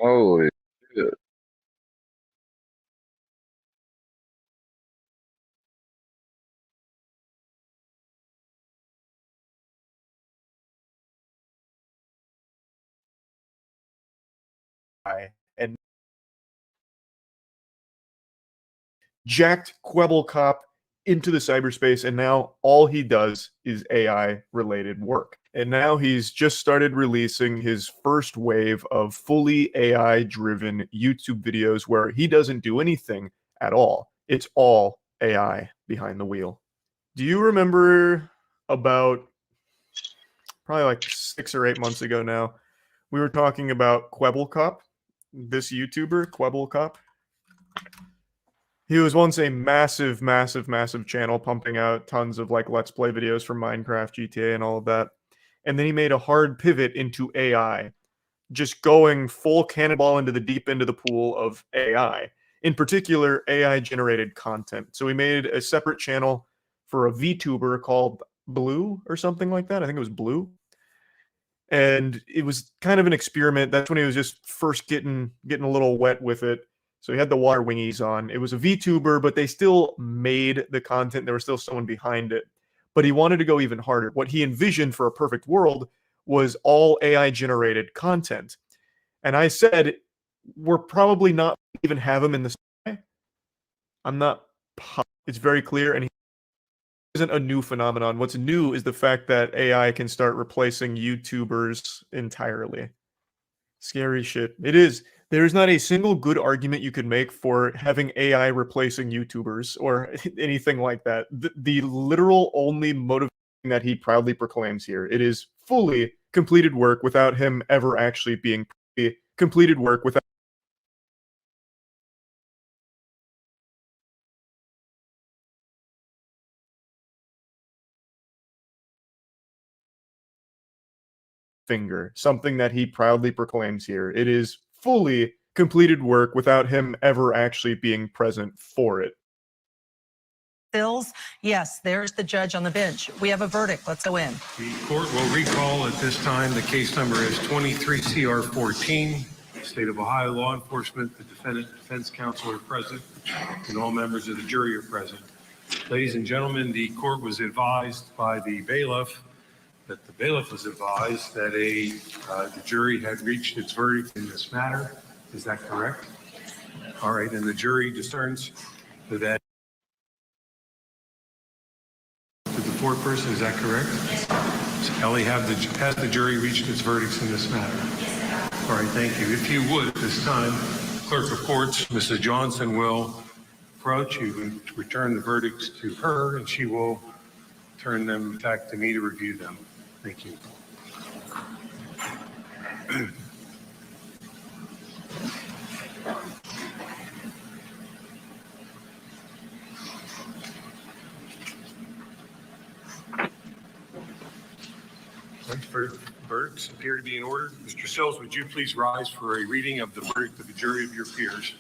Holy shit. And jacked Kwebbelkop into the cyberspace, and now all he does is AI related work. And now he's just started releasing his first wave of fully AI driven YouTube videos where he doesn't do anything at all. It's all AI behind the wheel. Do you remember about probably like 6 or 8 months ago now, we were talking about Kwebbelkop, this YouTuber, Kwebbelkop? He was once a massive, massive, massive channel pumping out tons of like Let's Play videos from Minecraft, GTA, and all of that. And then he made a hard pivot into AI, just going full cannonball into the deep end of the pool of AI. In particular, AI generated content. So he made a separate channel for a VTuber called Blue or something like that. I think it was Blue. And it was kind of an experiment. That's when he was just first getting a little wet with it. So he had the water wingies on. It was a VTuber, but they still made the content. There was still someone behind it. But he wanted to go even harder. What he envisioned for a perfect world was all AI generated content. And I said, we're probably not even have him in the sky. I'm not. It's very clear, and he isn't a new phenomenon. What's new is the fact that AI can start replacing YouTubers entirely. Scary shit. It is. There is not a single good argument you could make for having AI replacing YouTubers or anything like that. The literal only motivation that he proudly proclaims here, it is fully completed work without him ever actually being completed work without finger, something that he proudly proclaims here. It is fully completed work without him ever actually being present for it. Sills, yes, there's the judge on the bench. We have a verdict. Let's go in. The court will recall at this time the case number is 23 CR 14. State of Ohio law enforcement, the defendant, defense counsel are present, and all members of the jury are present. Ladies and gentlemen, the court was advised by the bailiff that the bailiff was advised that the jury had reached its verdict in this matter. Is that correct? All right, and the jury discerns that to the foreperson, is that correct? So Ellie, has the jury reached its verdicts in this matter? All right, thank you. If you would, at this time, clerk of courts, Mrs. Johnson will approach you and return the verdicts to her, and she will turn them back to me to review them. Thank you. Verdicts appear to be in order. Mr. Sills, would you please rise for a reading of the verdict of the jury of your peers?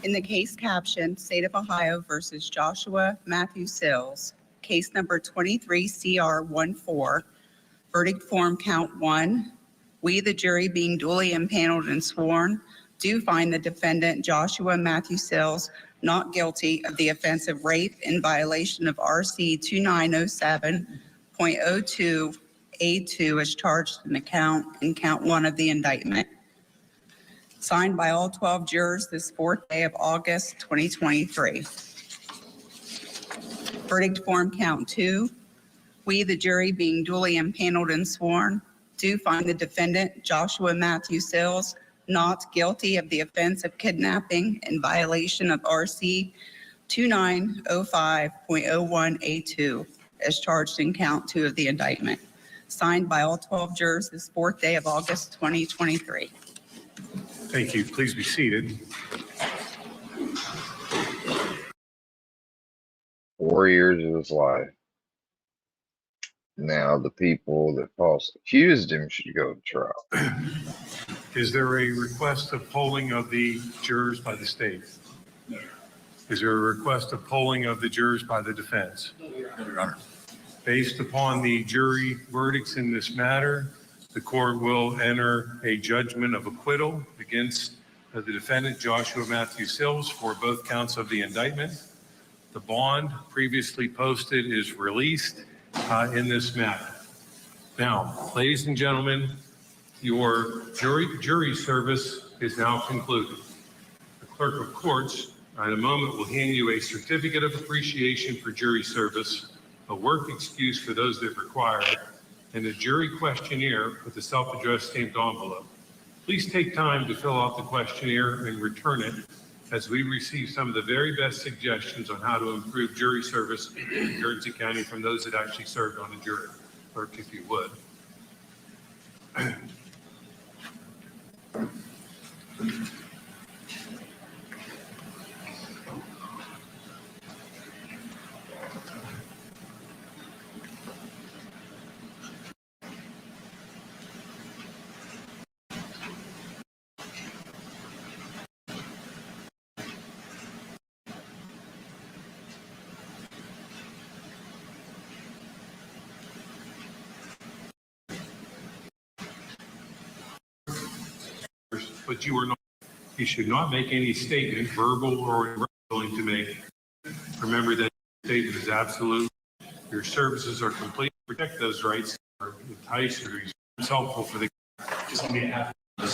In the case captioned, State of Ohio versus Joshua Matthew Sills, case number 23 CR 14, verdict form count 1, we, the jury being duly impaneled and sworn, do find the defendant Joshua Matthew Sills not guilty of the offense of rape in violation of RC 2907.02A2 as charged in count 1 of the indictment. Signed by all 12 jurors this 4th day of August 2023. Verdict form count 2. We, the jury being duly impaneled and sworn, do find the defendant Joshua Matthew Sills not guilty of the offense of kidnapping in violation of RC 2905.01A2 as charged in count 2 of the indictment. Signed by all 12 jurors this 4th day of August 2023. Thank you. Please be seated. Years of his life. Now the people that falsely accused him should go to trial. Is there a request of polling of the jurors by the state? No. Is there a request of polling of the jurors by the defense? No, Your Honor. Based upon the jury verdicts in this matter, the court will enter a judgment of acquittal against the defendant, Joshua Matthew Sills, for both counts of the indictment. The bond previously posted is released in this matter. Now, ladies and gentlemen, your jury service is now concluded. The clerk of courts, in a moment, will hand you a certificate of appreciation for jury service, a work excuse for those that require it, and a jury questionnaire with a self-addressed stamped envelope. Please take time to fill out the questionnaire and return it, as we receive some of the very best suggestions on how to improve jury service in Guernsey County from those that actually served on the jury. Clerk, if you would. But you should not make any statement, verbal or willing to make. Remember that statement is absolute. Your services are complete. Protect those rights. Or entice or it's helpful for the. Just on behalf of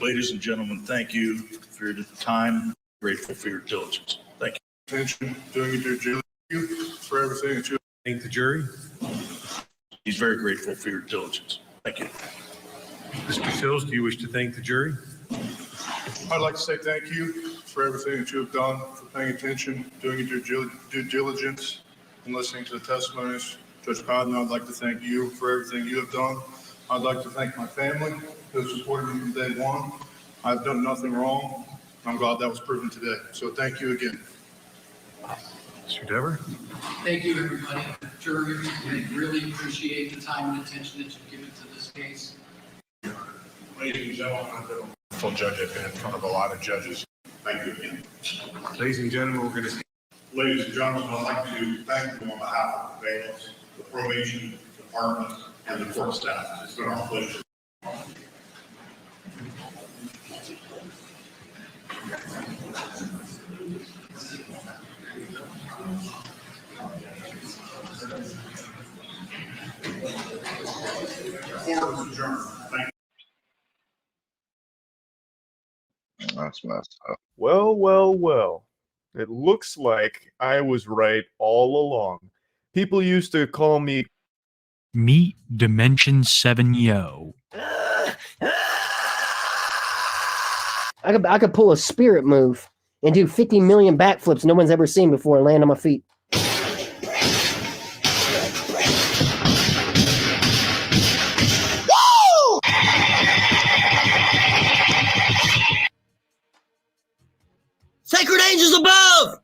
ladies and gentlemen, thank you for your time. Grateful for your diligence. Thank you. Attention, doing your due diligence for everything that you. Thank the jury. He's very grateful for your diligence. Thank you. Mr. Sills, do you wish to thank the jury? I'd like to say thank you for everything that you have done, for paying attention, doing your due diligence, and listening to the testimonies. Judge Cotton, I'd like to thank you for everything you have done. I'd like to thank my family who supported me from day one. I've done nothing wrong. I'm glad that was proven today. So thank you again. Mr. Dever? Thank you, everybody. Jury, we really appreciate the time and attention that you've given to this case. Ladies and gentlemen, I've been a full judge. I've been in front of a lot of judges. Thank you again. Ladies and gentlemen, we're going to. Ladies and gentlemen, I'd like to thank them on behalf of the bailiffs, the probation department, and the court staff. It's been our pleasure. Court is adjourned. Thank you. That's messed up. Well, well, well. It looks like I was right all along. People used to call me Meet Dimension 7 Yo. I could pull a spirit move and do 50 million backflips no one's ever seen before and land on my feet. Sacred angels above!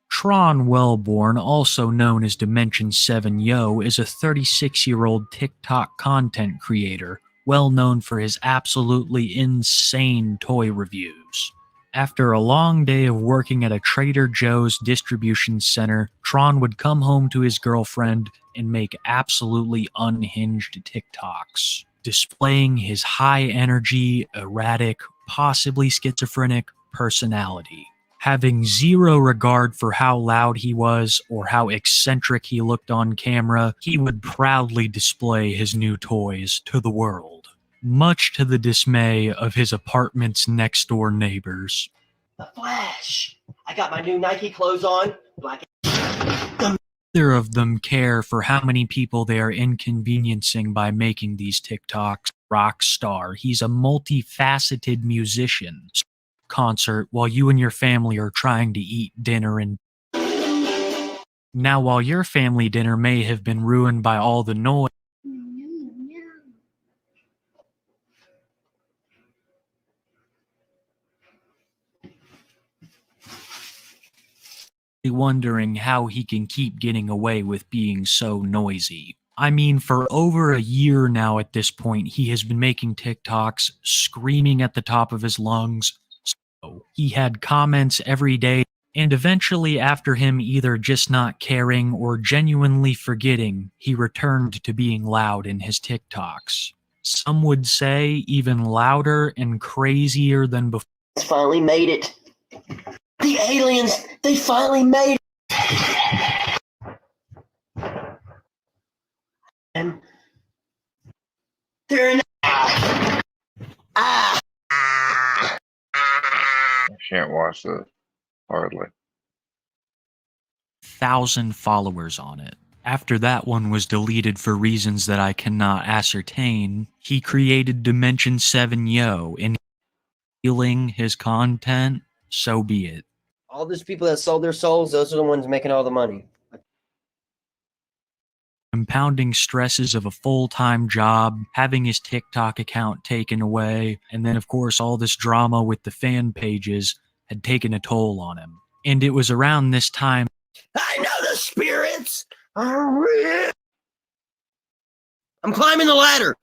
Tron Wellborn, also known as Dimension 7 Yo, is a 36-year-old TikTok content creator, well known for his absolutely insane toy reviews. After a long day of working at a Trader Joe's distribution center, Tron would come home to his girlfriend and make absolutely unhinged TikToks, displaying his high-energy, erratic, possibly schizophrenic personality. Having zero regard for how loud he was or how eccentric he looked on camera, he would proudly display his new toys to the world, much to the dismay of his apartment's next-door neighbors. The Flash! I got my new Nike clothes on. Black. Neither of them care for how many people they are inconveniencing by making these TikToks. Rockstar, he's a multifaceted musician. Concert while you and your family are trying to eat dinner and now while your family dinner may have been ruined by all the noise, wondering how he can keep getting away with being so noisy. I mean, for over a year now at this point, he has been making TikToks, screaming at the top of his lungs. He had comments every day, And eventually, after him either just not caring or genuinely forgetting, he returned to being loud in his TikToks. Some would say even louder and crazier than before. It's finally made it. The aliens, they finally made it. And they're in. I can't watch this hardly. 1,000 followers on it. After that one was deleted for reasons that I cannot ascertain, he created Dimension 7 Yo, and stealing his content, so be it. All those people that sold their souls, those are the ones making all the money. Compounding stresses of a full-time job, having his TikTok account taken away, and then of course all this drama with the fan pages had taken a toll on him. And it was around this time I know the spirits are real. I'm climbing the ladder.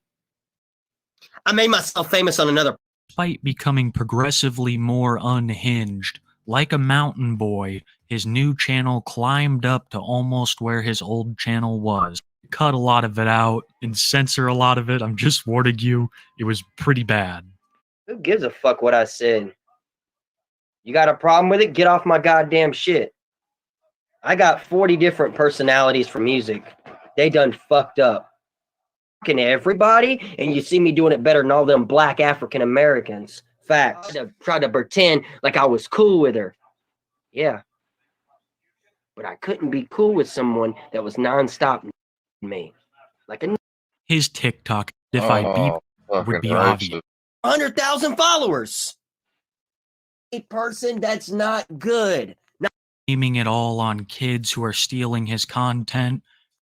I made myself famous on another. despite becoming progressively more unhinged. Like a mountain boy, his new channel climbed up to almost where his old channel was. Cut a lot of it out and censor a lot of it. I'm just warning you, it was pretty bad. Who gives a fuck what I said? You got a problem with it? Get off my goddamn shit. I got 40 different personalities for music. They done fucked up. Fucking everybody, and you see me doing it better than all them black African Americans. Facts. I tried to pretend like I was cool with her. Yeah. But I couldn't be cool with someone that was nonstop me. Like a His TikTok, if I beep, would be obvious. 100,000 followers. A person that's not good. Aiming it all on kids who are stealing his content.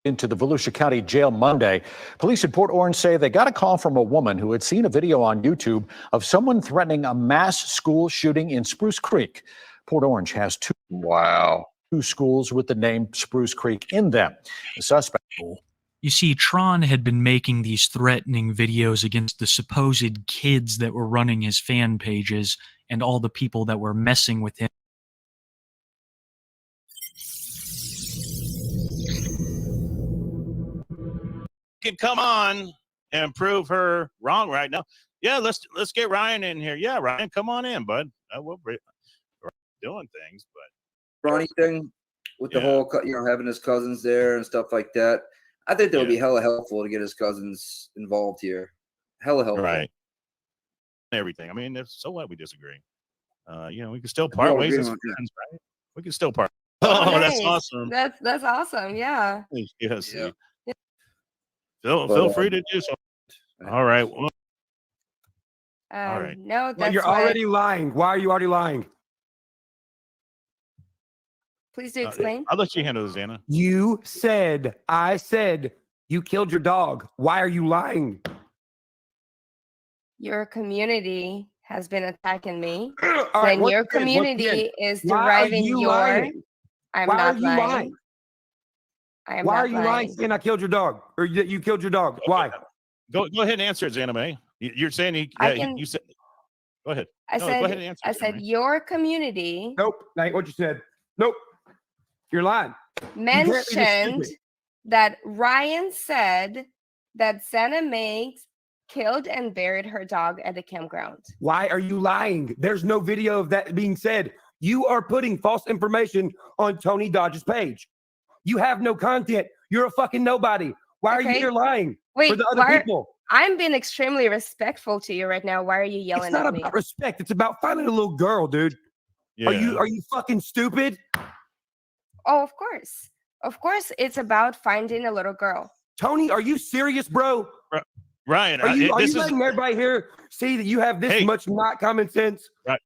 Into the Volusia County Jail Monday. Police in Port Orange say they got a call from a woman who had seen a video on YouTube of someone threatening a mass school shooting in Spruce Creek. Port Orange has two schools with the name Spruce Creek in them. The suspect. You see, Tron had been making these threatening videos against the supposed kids that were running his fan pages and all the people that were messing with him. Can come on and prove her wrong right now. Yeah, let's get Ryan in here. Yeah, Ryan, come on in, bud. We're doing things, but Ronnie thing with the whole, having his cousins there and stuff like that. I think that would be hella helpful to get his cousins involved here. Hella helpful. Right. Everything. I mean, so what? We disagree. We can still part ways as friends, right? We can still part. Oh, nice. That's awesome. That's awesome. Yeah. Yes. Yeah. Feel free to do so. All right. Well, all right. No, that's well, you're already lying. Why are you already lying? Please do explain. I'll let you handle this, Anna. I said you killed your dog. Why are you lying? Your community has been attacking me. All right, then your community is deriving your. Lying? I'm Why not are you lying? I am Why not are you lying saying I killed your dog? Or you killed your dog? Why? Go ahead and answer it, Xana May. You're saying you said. Go ahead. I go said. ahead and answer I it, said Xana May. your community. Nope. That ain't what you said. Nope. You're lying. Mentioned that Ryan said that Xana May killed and buried her dog at the campground. Why are you lying? There's no video of that being said. You are putting false information on Tony Dodge's page. You have no content. You're a fucking nobody. Why are you here lying Wait, for the other people? I'm being extremely respectful to you right now. Why are you yelling It's not at me? about respect. It's about finding a little girl, dude. Yeah. Are you fucking stupid? Oh, of course. Of course, it's about finding a little girl. Tony, are you serious, bro? Ryan, Are you this is letting everybody here see that you have this much not common sense? right.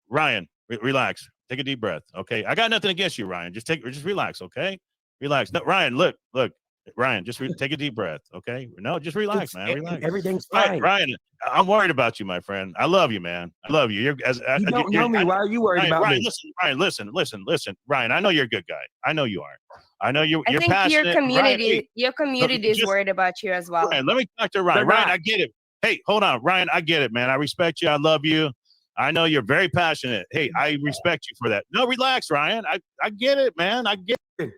Ryan, relax. Take a deep breath. Okay. I got nothing against you, Ryan. Just relax. Okay. Relax. No, Ryan, look. Ryan, just take a deep breath. Okay. No, just relax, man. Relax. Everything's fine. Ryan, I'm worried about you, my friend. I love you, man. I love you. You don't know me. Why are you worried about me? Listen. Ryan, I know you're a good guy. I know you are. I know you're I think passionate. your community is worried about you as well. Ryan, let me talk to Ryan. Ryan, I get it. Hey, hold on. Ryan, I get it, man. I respect you. I love you. I know you're very passionate. Hey, I respect you for that. No, relax, Ryan. I get it, man. I get it.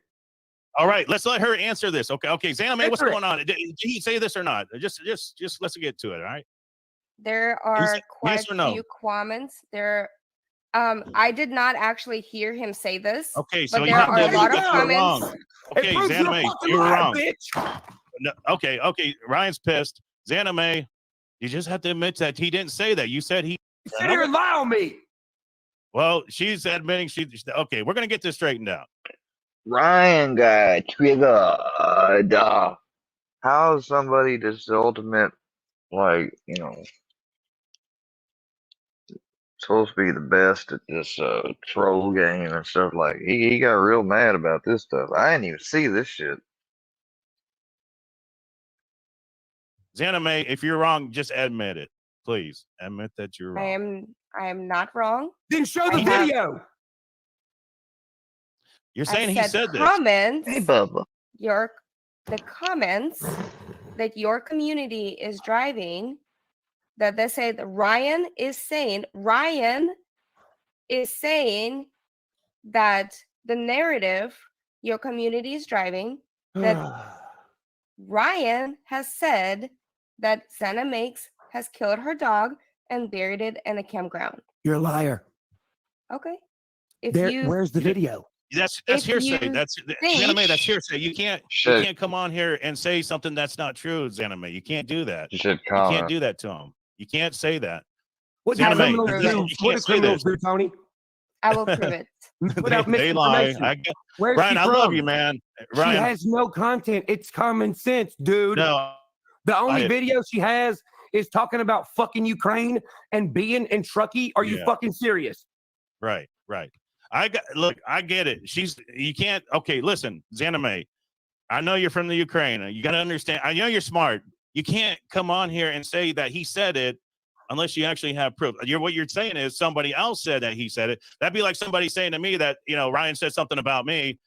All right, let's let her answer this. Okay, Xana May, what's going on? Did he say this or not? Just let's get to it. All right. There are quite yes or no? few comments. I did not actually hear him say this. Okay, so but you there have are a to lot of admit that you're comments. wrong. Okay, Xana May, you're wrong. No, okay, Ryan's pissed. Xana May, you just have to admit that he didn't say that. You said he. Sit here and lie on me. Well, she's admitting okay, we're gonna get this straightened out. Ryan got triggered. How's somebody this ultimate, like, supposed to be the best at this troll game and stuff? Like, he got real mad about this stuff. I didn't even see this shit. Xana May, if you're wrong, just admit it. Please admit that you're wrong. I am not wrong. Then show the video. You're saying he said this. Comments. Hey, Bubba. The comments that your community is driving, that they say that Ryan is saying that the narrative your community is driving, that Ryan has said that Xana Makes has killed her dog and buried it in a campground. You're a liar. Okay. Where's the video? That's hearsay. That's Xana May, that's hearsay. You can't come on here and say something that's not true, Xana May. You can't do that. You can't do that to him. You can't say that. What do criminals do, Tony? I will prove it. They lie. Ryan, I love you, man. Ryan. She has no content. It's common sense, dude. No. The only video she has is talking about fucking Ukraine and being in Truckee. Are you fucking serious? Right. I get it. You can't. Okay, listen, Xana May, I know you're from the Ukraine. You got to understand. I know you're smart. You can't come on here and say that he said it unless you actually have proof. What you're saying is somebody else said that he said it. That'd be like somebody saying to me that, Ryan said something about me,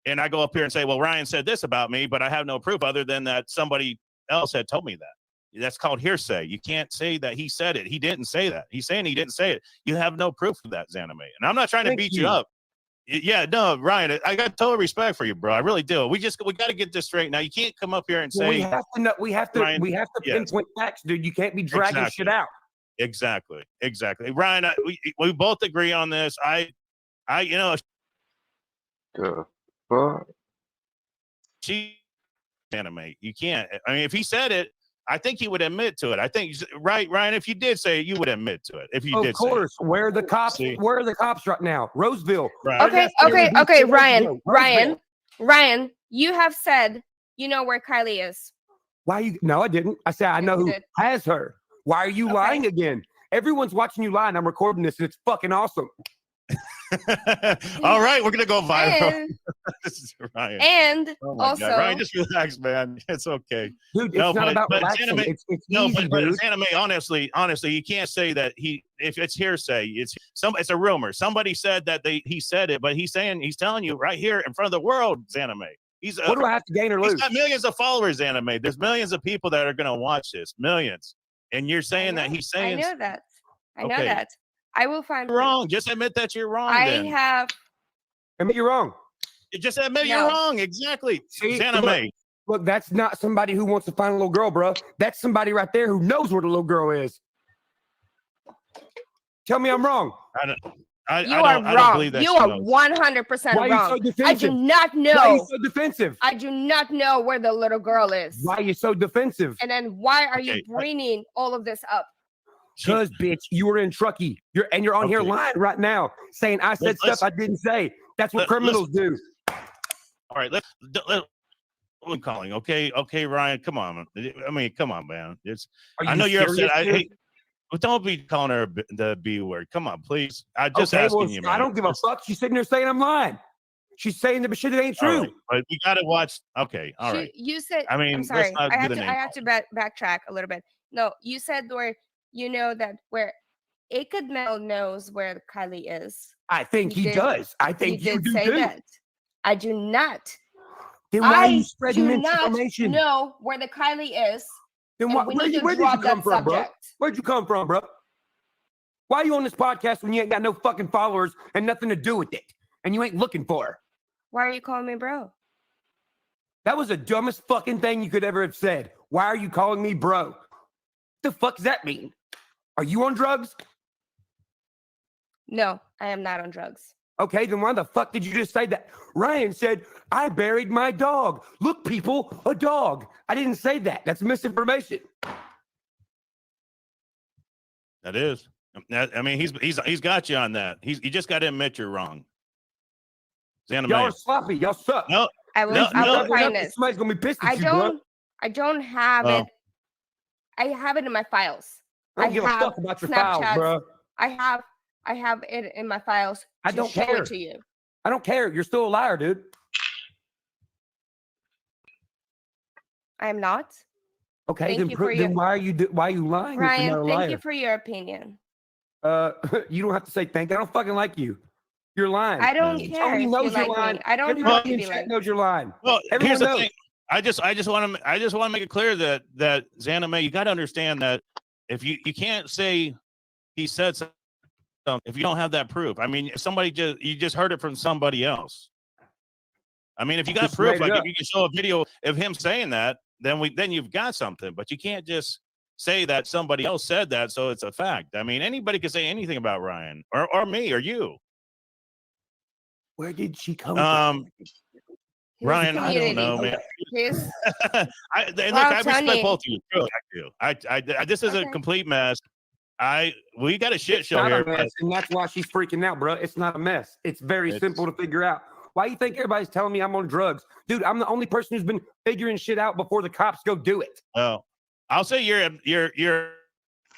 and I go up here and say, well, Ryan said this about me, but I have no proof other than that somebody else had told me that. That's called hearsay. You can't say that he said it. He didn't say that. He's saying he didn't say it. You have no proof of that, Xana May. And I'm not trying to beat you up. Yeah, no, Ryan, I got total respect for you, bro. I really do. We got to get this straight. Now, you can't come up here and say we have to pinpoint facts, dude. You can't be dragging shit out. Exactly. Ryan, we both agree on this. Anime. You can't. I mean, if he said it, I think he would admit to it. I think, right, Ryan, if you did say it, you would admit to it. If you did, of course. Where are the cops? Where are the cops right now? Roseville. Right. Okay, Ryan, you have said you know where Kylie is. Why you? No, I didn't. I said I know who has her. Why are you lying again? Everyone's watching you lie, and I'm recording this, and it's fucking awesome. All right, we're gonna go viral. This is Ryan. And also, God. Ryan, just relax, man. It's okay. Dude, it's not about relaxing. It's easy, but dude. Xana May, honestly, you can't say that if it's hearsay. It's a rumor. Somebody said that he said it, but he's telling you right here in front of the world, Xana May. What do I have to gain or lose? He's got millions of followers, Xana May. There's millions of people that are gonna watch this. Millions. And you're saying that he's saying. I know that. I know that. I will find you're wrong. Just admit that you're wrong. Admit you're wrong. Just admit you're wrong. Exactly. See, Xana May. Look, that's not somebody who wants to find a little girl, bro. That's somebody right there who knows where the little girl is. Tell me I'm wrong. You are wrong. You are 100% wrong. So I do not know. Why are you so defensive? I do not know where the little girl is. Why are you so defensive? And then why are you bringing all of this up? Because, bitch, you were in Truckee. You're on here lying right now, saying I said stuff I didn't say. That's what criminals do. All right, I'm calling. Okay, Ryan, come on. I mean, come on, man. I know you're upset. Don't be calling her the B word. Come on, please. I just asking you, man. I don't give a fuck. She's sitting there saying I'm lying. She's saying the shit that ain't true. Right, but we got to watch. Okay, all right. You said. I mean, I'm sorry. I have to backtrack a little bit. No, you said where you know that where Akadmel knows where Kylie is. I think he does. I think you did do say too. that. I do not. Then why are you spreading misinformation? I do not know where the Kylie is. Then where'd you come from, bro? Where'd you come from, bro? Why are you on this podcast when you ain't got no fucking followers and nothing to do with it? And you ain't looking for her? Why are you calling me bro? That was the dumbest fucking thing you could ever have said. Why are you calling me bro? What the fuck does that mean? Are you on drugs? No, I am not on drugs. Okay, then why the fuck did you just say that? Ryan said, I buried my dog. Look, people, a dog. I didn't say that. That's misinformation. That is. I mean, he's got you on that. You just got to admit you're wrong. Y'all are sloppy. Y'all suck. No, I will find it. Somebody's gonna be pissed at you, bro. I don't have it. I have it in my files. I don't give a fuck about your files, bro. I have it in my files. I don't show care. it to you. I don't care. You're still a liar, dude. I am not. Okay, Thank you for then why are you lying? Ryan, if you're not a liar? thank you for your opinion. You don't have to say thank you. I don't fucking like you. You're lying. I don't care. Tony if knows you you're like lying. me. I don't Everybody have in to be chat like. knows you're lying. Well, Everyone here's the knows. thing. I just want to make it clear that Xana May, you got to understand that if you can't say he said something if you don't have that proof. I mean, you just heard it from somebody else. I mean, if you got Just proof, made it like up. if you can show a video of him saying that, then you've got something. But you can't just say that somebody else said that, so it's a fact. I mean, anybody can say anything about Ryan or me or you. Where did she come from? Ryan, I don't know, man. His, Look, I respect both of you. Really, I do. This is a complete mess. We got a shit It's show not here. a mess, and that's why she's freaking out, bro. It's not a mess. It's very simple to figure out. Why you think everybody's telling me I'm on drugs? Dude, I'm the only person who's been figuring shit out before the cops go do it. Well, I'll say you're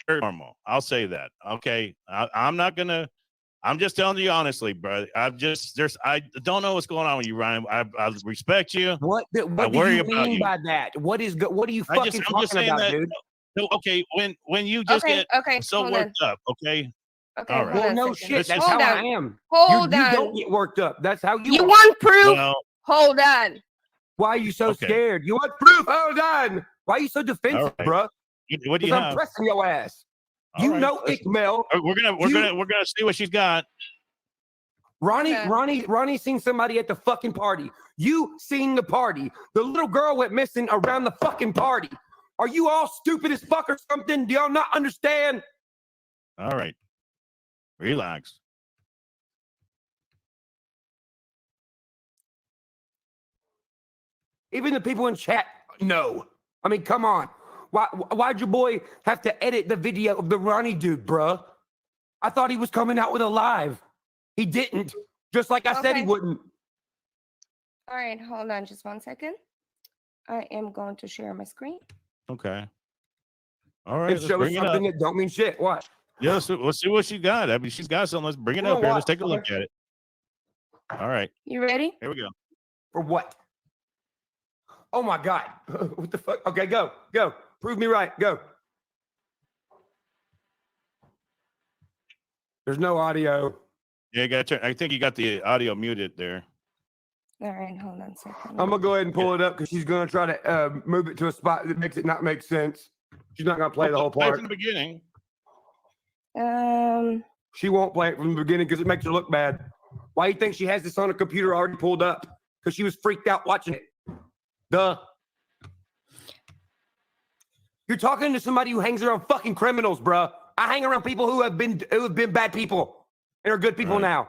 normal. I'll say that. Okay. I'm not gonna. I'm just telling you honestly, bro. I don't know what's going on with you, Ryan. I respect you. What do worry you about mean you. by that? What are you I'm fucking just talking saying about, that. dude? Okay, when you just Okay, get so hold worked up, okay. Okay, All hold right. Well, on a no second. shit. That's Hold how on. I am. Hold you on. don't get worked up. That's how you You are. want proof? Well, Hold on. Why are you so Okay. scared? You want proof? Hold on. Why are you so defensive, All right. bro? What do you I'm have? pressing your ass. All You right. know Ickmel. We're gonna see what she's got. Ronnie seen somebody at the fucking party. You seen the party. The little girl went missing around the fucking party. Are you all stupid as fuck or something? Do y'all not understand? All right. Relax. Even the people in chat know. I mean, come on. Why'd your boy have to edit the video of the Ronnie dude, bruh? I thought he was coming out with a live. He didn't. Just like I said he Okay. wouldn't. All right, hold on just 1 second. I am going to share my screen. Okay. All right. It Let's shows bring it up. something that don't mean shit. What? Yeah, so let's see what she got. I mean, she's got something. Let's bring it We're up gonna here. Let's watch, take a look okay? at it. All right. You ready? Here we go. For what? Oh my God. What the fuck? Okay, go. Prove me right. Go. There's no audio. Yeah, you got. I think you got the audio muted there. All right, hold on a second. I'm gonna go ahead and pull it up because she's gonna try to move it to a spot that makes it not make sense. She's not gonna play the whole Play part. from the beginning. She won't play it from the beginning because it makes her look bad. Why do you think she has this on a computer already pulled up? Because she was freaked out watching it. Duh. You're talking to somebody who hangs around fucking criminals, bruh. I hang around people who have been bad people and are good people now.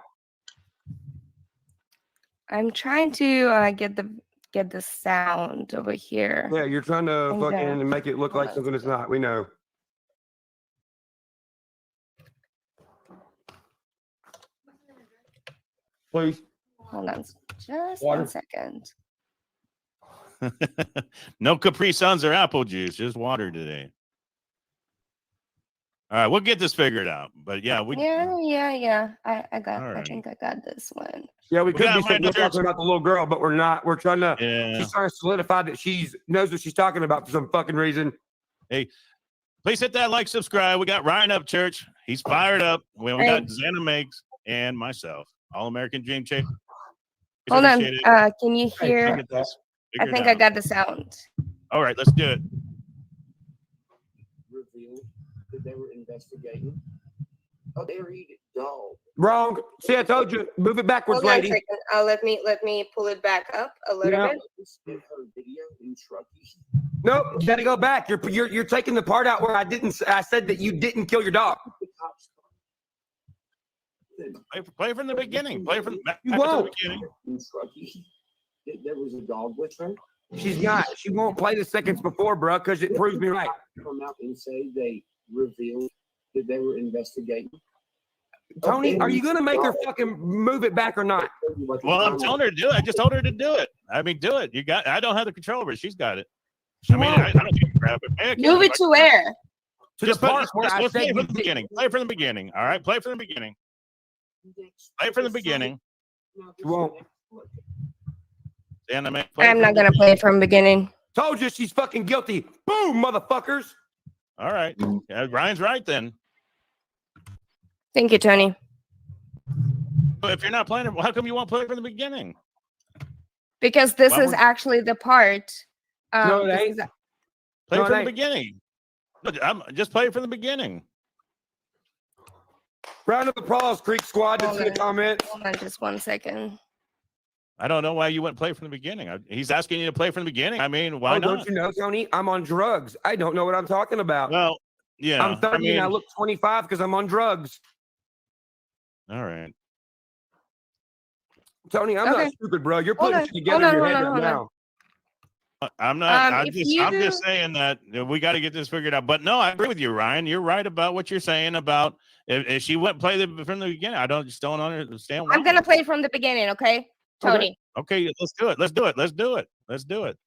I'm trying to get the sound over here. Yeah, you're trying to And, fucking make it look like something it's not. We know. Please. Hold on just Water. 1 second. No Capri Suns or apple juice, just water today. All right, we'll get this figured out. But yeah, Yeah. I got. All I right. think I got this one. Yeah, we We could got be sitting here Miranda talking about the little girl, but we're not. We're trying to. Yeah. She's trying to solidify that she knows what she's talking about for some fucking reason. Hey, please hit that like, subscribe. We got Ryan Upchurch. He's fired up. We got Xana Megs and myself, All American Dream Chaser. Hold on. Appreciate it. Can you hear? Look at this. I Figure it think I out. got the sound. All right, let's do it. Revealed that they were investigating How dare you, dog? Wrong. See, I told you. Move it backwards, Hold on a lady. second. Let me pull it back up a little Yeah. bit. Nope, you got to go back. You're taking the part out where I said that you didn't kill your dog. Play from the beginning. Play from back You to the won't. beginning. There was a dog with her. She's not. She won't play the seconds before, bro, because it proves me right. Come out and say they revealed that they were investigating. Tony, are you gonna make her fucking move it back or not? Well, I'm telling her to do it. I just told her to do it. I mean, do it. I don't have the control over it. She's got it. I mean, I don't give a crap. Move it to where? Just play from the beginning. Play from the beginning. All right, play from the beginning. Play from the beginning. You won't. Anime. I'm not gonna play from beginning. Told you she's fucking guilty. Boom, motherfuckers. All right. Ryan's right then. Thank you, Tony. But if you're not playing it, how come you won't play from the beginning? Because this Why is would- actually the part. No, it this ain't. is- Play No, from it the ain't. beginning. Look, just play from the beginning. Round of applause, Creek Squad. That's in the comments. Hold on just 1 second. I don't know why you wouldn't play from the beginning. He's asking you to play from the beginning. I mean, why not? Don't you know, Tony? I'm on drugs. I don't know what I'm talking about. Well, yeah. I'm 30 and I look 25 because I'm on drugs. All right. Tony, I'm Okay. not stupid, bro. You're Hold putting on, shit together in your hold head on, right hold on. now. I'm not. I'm if just saying that we got to get this figured out. But no, I agree with you, Ryan. You're right about what you're saying about if she wouldn't play from the beginning. I just don't understand why. I'm gonna play from the beginning, okay? Tony. Okay, let's do it. Let's do it. Let's do it. Let's do it.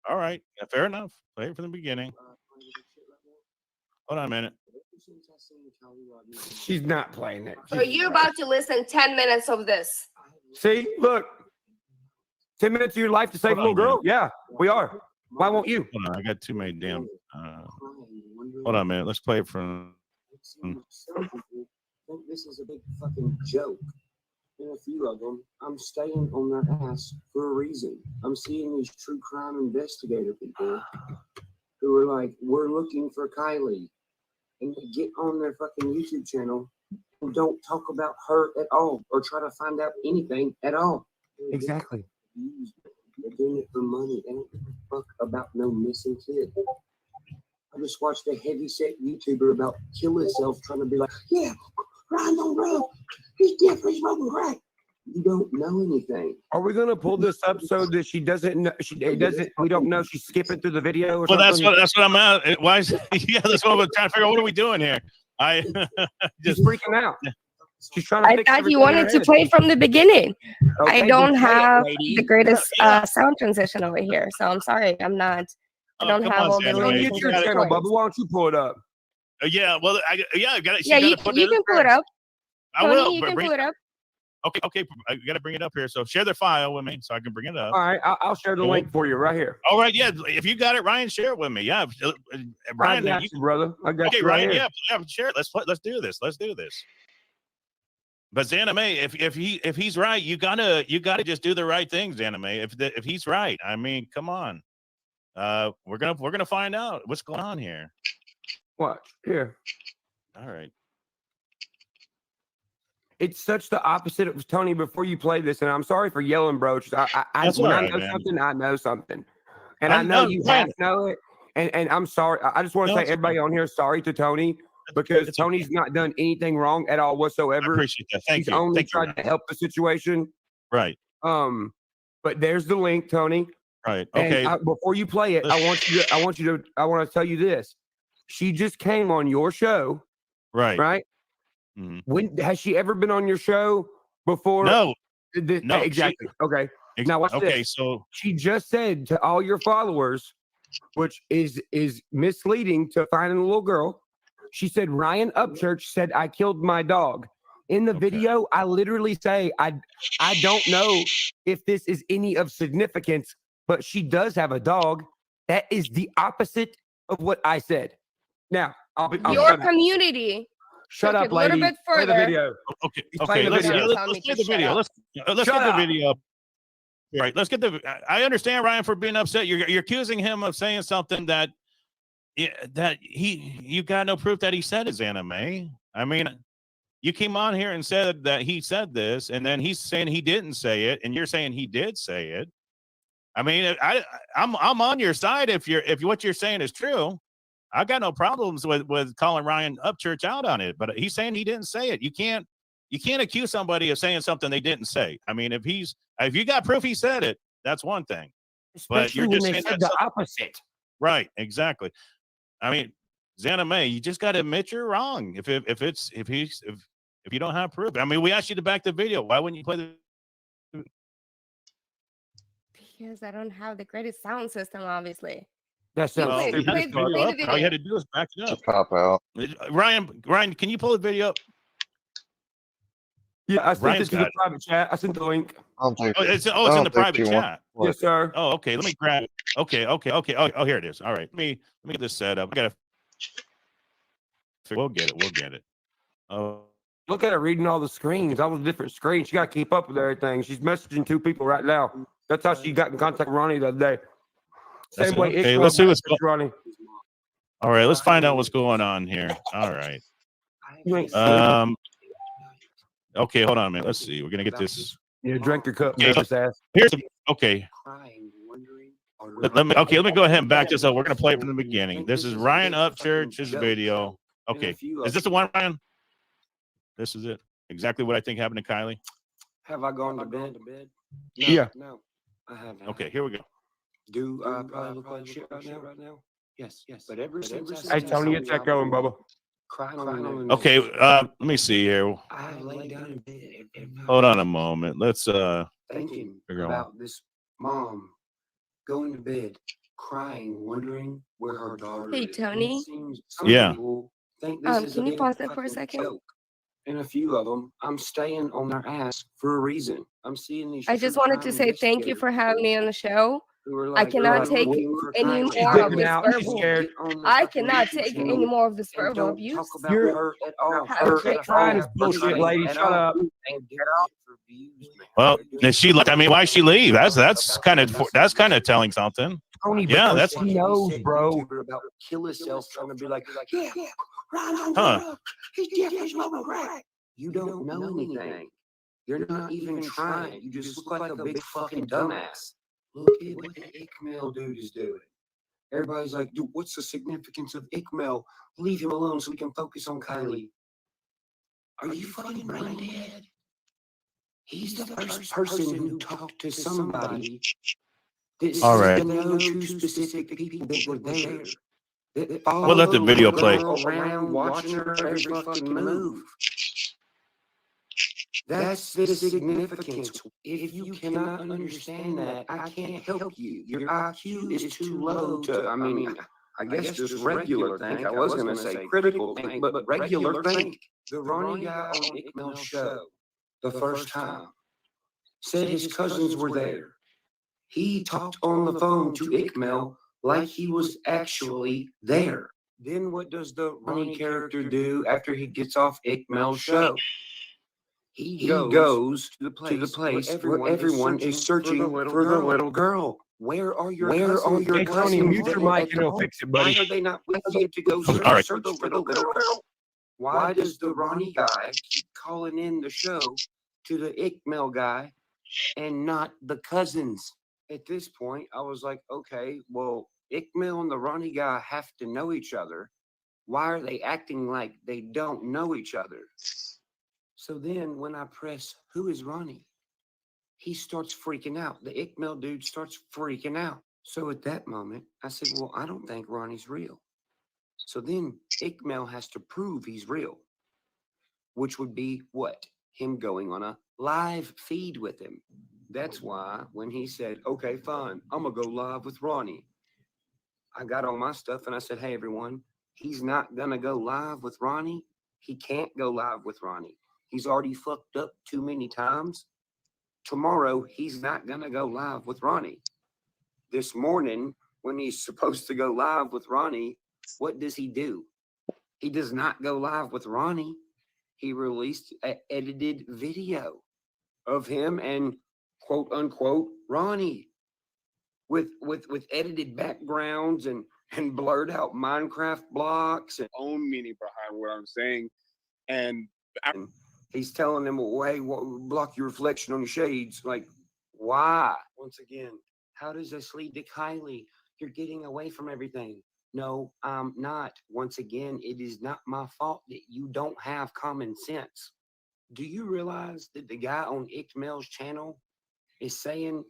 All right. Yeah, fair enough. Play it from the beginning. Hold on a minute. She's not playing it. So you're about to listen 10 minutes of this. See, look. 10 minutes of your life to save a Hold on, little girl? man. Yeah, we are. Why won't you? Hold on. I got too many damn. Hold on a minute. Let's play it from. This is a big fucking joke. And a few of them, I'm staying on their ass for a reason. I'm seeing these true crime investigator people who are like, we're looking for Kylie. And they get on their fucking YouTube channel and don't talk about her at all or try to find out anything at all. Exactly. They're doing it for money. They don't give a fuck about no missing kid. I just watched a heavyset YouTuber about kill himself trying to be like, yeah, Ryan don't rub. He's different. He's smoking crack. You don't know anything. Are we gonna pull this up so that she doesn't know? We don't know she's skipping through the video or Well, something. that's what I'm at. Why is yeah? That's what I'm trying to figure out. What are we doing here? I She's freaking out. She's trying to. I fix thought everything you in wanted her to head. play from the beginning. Okay, I don't then play it, have lady. the greatest sound transition over here, so I'm sorry. I don't come have on, all the Sandra, Go man. on links. your got it. channel, Bubba. Why don't you pull it up? Yeah. Well, I got it. Yeah, you can pull it up. I Tony, will. you but can bring- pull it up. Okay. I got to bring it up here. So share the file with me so I can bring it up. All right, I'll share the Cool. link for you right here. All right. Yeah. If you got it, Ryan, share it with me. Yeah. Ryan, I got you, brother. I got okay, you right Ryan. here. Yeah. Share it. Let's do this. Let's do this. But Zanime, if he's right, you gotta just do the right thing, Zanime. If he's right, I mean, come on. We're gonna find out what's going on here. Watch here. All right. It's such the opposite of Tony. Before you play this, and I'm sorry for yelling, bro. I That's when all I right, know man. something, I know something, and I know you Ryan. have to know it. And I'm sorry. I just want to No, say it's everybody on here is sorry to Tony because Tony's not done anything wrong at all I whatsoever. appreciate that. Thank He's you. only Thank you, tried to help the situation. Right. But there's the link, Tony. Right. And Okay. before you play it, I want to tell you this. She just came on your show, Right. right? Mhm. When has she ever been on your show before? No. No, exactly. Okay. Now watch Okay. this. So She just said to all your followers, which is misleading to finding a little girl. She said Ryan Upchurch said I killed my dog. In the video, I literally say I don't know if this is any of significance, but she does have a dog. That is the opposite of what I said. Now I'll Your shut up. community Shut took up, it a little lady. bit Play the further. video. okay. He's playing the Let's video. let's Tell me play to the shut video. up. Let's Shut get the up. video up. Right. Let's get the. I understand Ryan for being upset. You're accusing him of saying something that you got no proof that he said his anime. I mean, you came on here and said that he said this, and then he's saying he didn't say it, and you're saying he did say it. I mean, I'm on your side if what you're saying is true. I got no problems with calling Ryan Upchurch out on it, but he's saying he didn't say it. You can't accuse somebody of saying something they didn't say. I mean, if you got proof he said it, that's one thing. But Especially you're when just they saying said that's the opposite. right, exactly. I mean, Xana May, you just got to admit you're wrong. If you don't have proof, I mean, we asked you to back the video. Why wouldn't you play the? Because I don't have the greatest sound system, obviously. That sounds Play stupid. the video. All you had to do is back it up. Just pop out. Ryan, can you pull the video up? Yeah, I sent Ryan's it to got the it. private chat. I sent the link. It's in the private chat. Yes, sir. Oh, okay. Let me grab it. Okay. Oh, here it is. All right. Let me get this set up. We'll get it. Oh, Look at her reading all the screens, all the different screens. She got to keep up with everything. She's messaging 2 people right now. That's how she got in contact with Ronnie the other day. That's Same way. okay. Ikram Let's see what's messaged Ronnie. all right. Let's find out what's going on here. All right. You ain't Okay. Hold on a minute. Let's see. We're gonna get this. Yeah, drink your cup. Okay, Nervous ass. Okay. Let me go ahead and back this up. We're gonna play it from the beginning. This is Ryan Upchurch's video. Okay. Is this the one, Ryan? This is it. Exactly what I think happened to Kylie. Have I gone to bed? No, Yeah. No, I haven't. Okay, here we go. Do I probably look like shit right now? Yes. But ever since Hey, Tony, get that going, Bubba. crying on Okay, let me see here. I lay down in bed every night Hold on a moment. Let's thinking figure out. about this mom going to bed, crying, wondering where her daughter Hey, is. Tony? It seems some Yeah. people think this is a Can you big pause that for a fucking second? joke. And a few of them, I'm staying on their ass for a reason. I'm seeing these. I just true wanted to crime say thank you for having me on the show. who are I like, cannot like, take waiting for any Kylie. more She's of dipping this out. She's verbal. scared. Get on the I fucking cannot YouTube take channel any more of this and verbal don't abuse. talk about You're- her at all. Have a Her great at Crying all. is bullshit, Nothing lady. at Shut all. up. And doing it for views, man. Well, They're doing did she? I mean, why she leave? That's kind of telling something. Tony, Yeah, because that's she knows, bro. YouTuber about kill himself, trying to be like, yeah, Ryan's on Huh. drugs. He's definitely smoking crack. You don't know anything. You're not even trying. You just look like a big fucking dumbass. Look at what the Ikmel dude is doing. Everybody's like, dude, what's the significance of Ikmel? Leave him alone so we can focus on Kylie. Are you fucking brain dead? He's the first person who talked to somebody that All right. said they know two specific people that were there. That We'll let the video followed play. her around, watching her every fucking move. That's the significance. If you cannot understand that, I can't help you. Your IQ is too low to, I guess just regular think. I was going to say critical think, but regular think. The Ronnie guy on Ikmel's show, the first time, said his cousins were there. He talked on the phone to Ikmel like he was actually there. Then what does the Ronnie character do after he gets off Ikmel's show? He goes to the place where everyone is searching for the little girl. Where are your cousins? Hey, Tony, mute your mic and it'll fix it, buddy. Why are they not with you to go search, All right. search for the little girl? Why does the Ronnie guy keep calling in the show to the Ikmel guy and not the cousins? At this point, I was like, okay, well, Ikmel and the Ronnie guy have to know each other. Why are they acting like they don't know each other? So then when I press, who is Ronnie? He starts freaking out. The Ikmel dude starts freaking out. So at that moment, I said, well, I don't think Ronnie's real. So then Ikmel has to prove he's real, which would be what? Him going on a live feed with him. That's why when he said, okay, fine, I'm going to go live with Ronnie, I got all my stuff and I said, hey, everyone, he's not going to go live with Ronnie. He can't go live with Ronnie. He's already fucked up too many times. Tomorrow, he's not going to go live with Ronnie. This morning, when he's supposed to go live with Ronnie, what does he do? He does not go live with Ronnie. He released an edited video of him and quote unquote Ronnie with edited backgrounds and and blurred out Minecraft blocks and own meaning behind what I'm saying. And he's telling them, hey, block your reflection on your shades. Like, why? Once again, how does this lead to Kylie? You're getting away from everything. No, I'm not. Once again, it is not my fault that you don't have common sense. Do you realize that the guy on Ickmel's channel is saying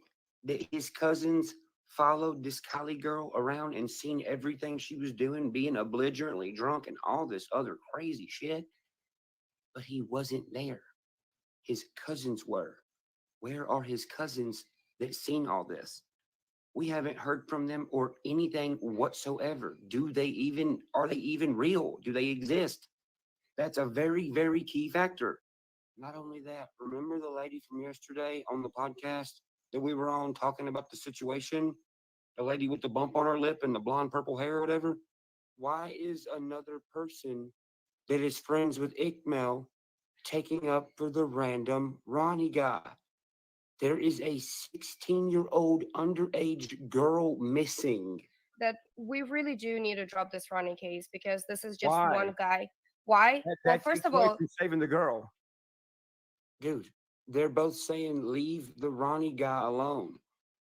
that his cousins followed this Kylie girl around and seen everything she was doing, being belligerently drunk and all this other crazy shit? But he wasn't there. His cousins were. Where are his cousins that seen all this? We haven't heard from them or anything whatsoever. Are they even real? Do they exist? That's a very, very key factor. Not only that, remember the lady from yesterday on the podcast that we were on talking about the situation? The lady with the bump on her lip and the blonde purple hair or whatever? Why is another person that is friends with Ickmel taking up for the random Ronnie guy? There is a 16-year-old underage girl missing. That we really do need to drop this Ronnie case because this is just Why? one guy. Why? Well, first of all, saving the girl. Dude, they're both saying leave the Ronnie guy alone.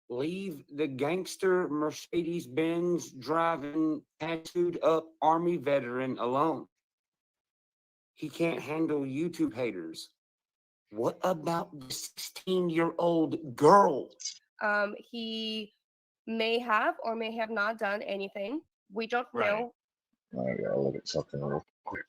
Leave the gangster Mercedes-Benz driving, tattooed up Army veteran alone. He can't handle YouTube haters. What about the 16-year-old girl? he may have or may have not done anything. We don't know. I gotta look at something real quick.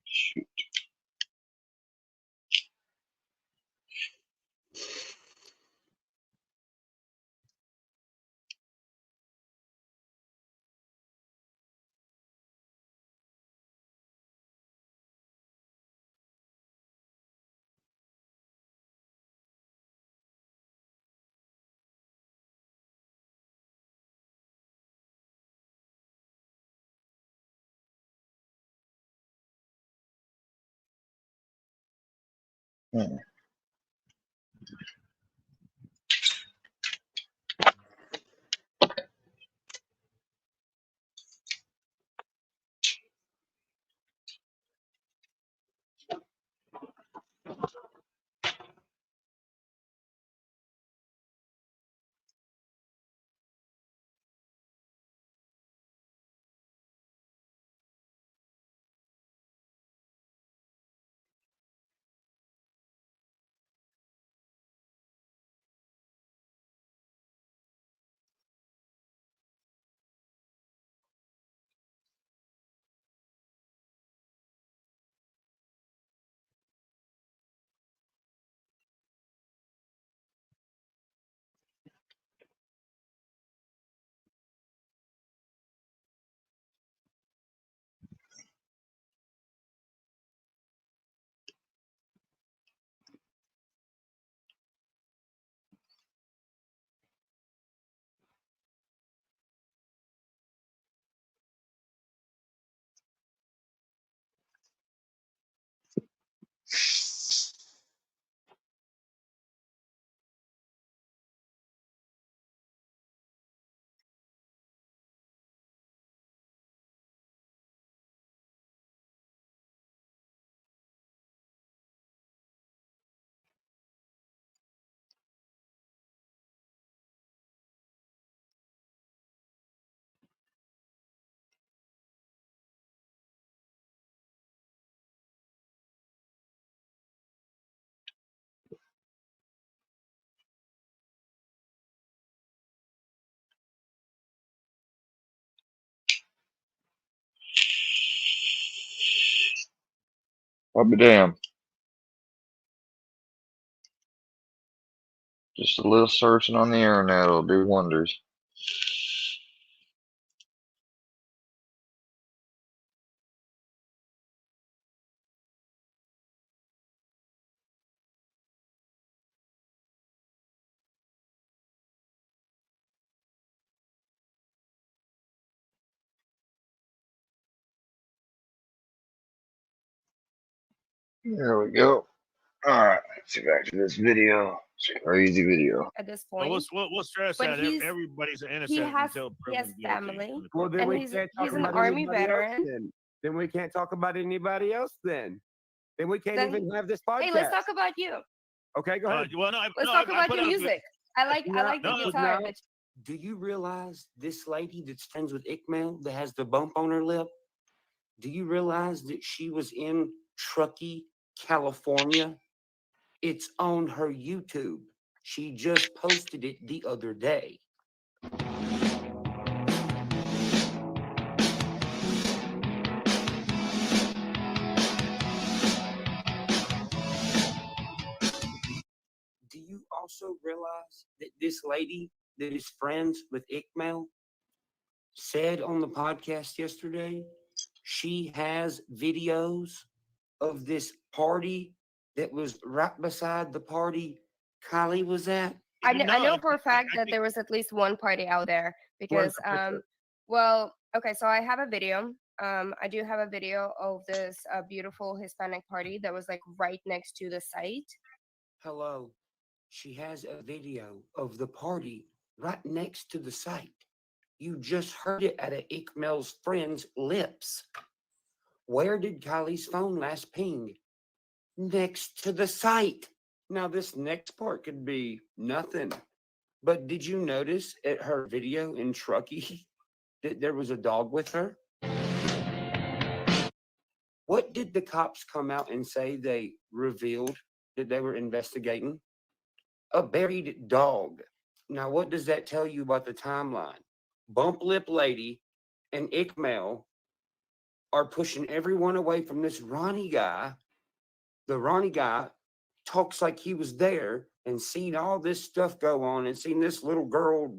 Shoot. Hmm. I'll be damned. Just a little searching on the internet will do wonders. There we go. All right, let's get back to this video. It's a crazy video. At this So point. we'll stress But that he's- everybody's He innocent has until he has proven guilty. family, Well, then and we he's can't talk an about army anybody else veteran. then we can't talk about anybody else then. Then we can't Then- even have this podcast. Hey, let's talk about you. Okay, go ahead. Well, no, Let's talk about your music. I like the No, guitar. no. that Do you realize this lady that's friends with Ickmail that has the bump on her lip? Do you realize that she was in Truckee, California? It's on her YouTube. She just posted it the other day. Do you also realize that this lady that is friends with Ickmail said on the podcast yesterday she has videos of this party that was right beside the party Kylie was at? I know for a fact that there was at least one party out there because well, okay, so I have a video. I do have a video of this beautiful Hispanic party that was like right next to the site. Hello. She has a video of the party right next to the site. You just heard it out of Ickmail's friend's lips. Where did Kylie's phone last ping? Next to the site. Now, this next part could be nothing. But did you notice at her video in Truckee that there was a dog with her? What did the cops come out and say they revealed that they were investigating? A buried dog. Now, what does that tell you about the timeline? Bump Lip Lady and Ickmail are pushing everyone away from this Ronnie guy. The Ronnie guy talks like he was there and seen all this stuff go on and seen this little girl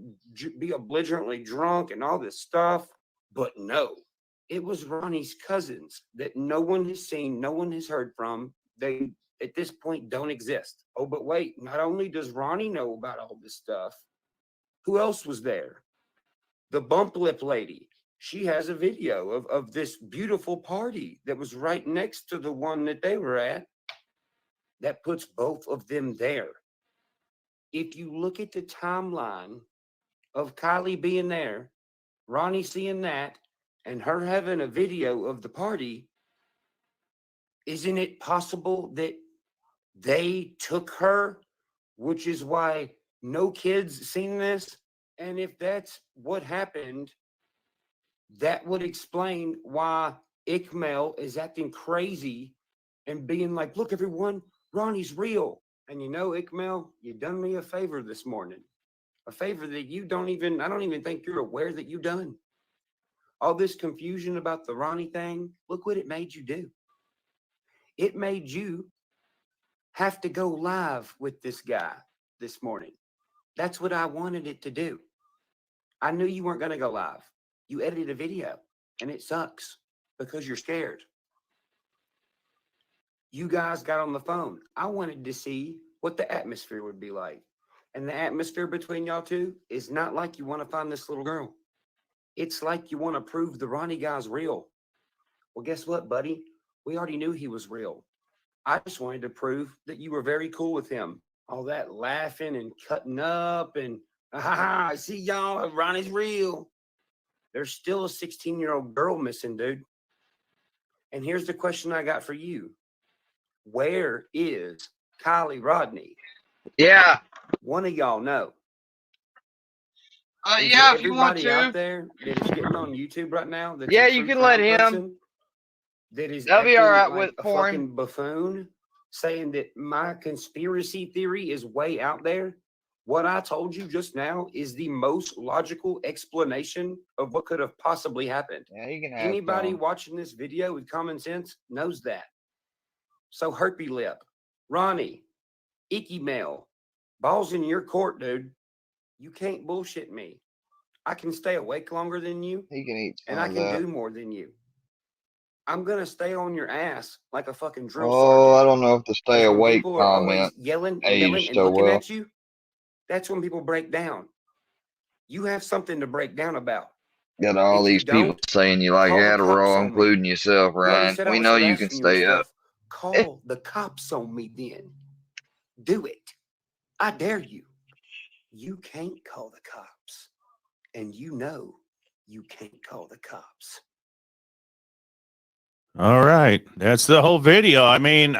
be belligerently drunk and all this stuff. But no, it was Ronnie's cousins that no one has seen, no one has heard from. They, at this point, don't exist. Oh, but wait, not only does Ronnie know about all this stuff, who else was there? The bump lip lady. She has a video of this beautiful party that was right next to the one that they were at. That puts both of them there. If you look at the timeline of Kylie being there, Ronnie seeing that, and her having a video of the party, isn't it possible that they took her, which is why no kids seen this? And if that's what happened, that would explain why Ikmel is acting crazy and being like, look, everyone, Ronnie's real. And you know, Ikmel, you done me a favor this morning. A favor that you don't even, I don't even think you're aware that you done. All this confusion about the Ronnie thing, look what it made you do. It made you have to go live with this guy this morning. That's what I wanted it to do. I knew you weren't going to go live. You edited a video, and it sucks because you're scared. You guys got on the phone. I wanted to see what the atmosphere would be like. And the atmosphere between y'all two is not like you want to find this little girl. It's like you want to prove the Ronnie guy's real. Well, guess what, buddy? We already knew he was real. I just wanted to prove that you were very cool with him. All that laughing and cutting up and, I see y'all, Ronnie's real. There's still a 16-year-old girl missing, dude. And here's the question I got for you. Where is Kylie Rodney? Yeah. One of y'all know. Yeah, if you want Everybody to. out there that is getting on YouTube right now. That's Yeah, a you true can let crime him. person That is That'll be acting all right like with a for him. fucking buffoon, saying that my conspiracy theory is way out there. What I told you just now is the most logical explanation of what could have possibly happened. Yeah, you can have Anybody some. watching this video with common sense knows that. So herpy lip, Ronnie, Icky Mail, balls in your court, dude. You can't bullshit me. I can stay awake longer than you. He can eat some and I of can that. do more than you. I'm gonna stay on your ass like a fucking drill Oh, sergeant. I don't know if the stay 'Cause when awake people are always comment yelling and aged yelling and so looking well. at you, that's when people break down. You have something to break down about. Got all If you these people don't, saying you like call the cops Adderall, on me. including yourself, You already Ryan. said I We was know you can harassing you and stay up. stuff. Call the cops on me then. Do it. I dare you. You can't call the cops. And you know you can't call the cops. All right, that's the whole video. I mean,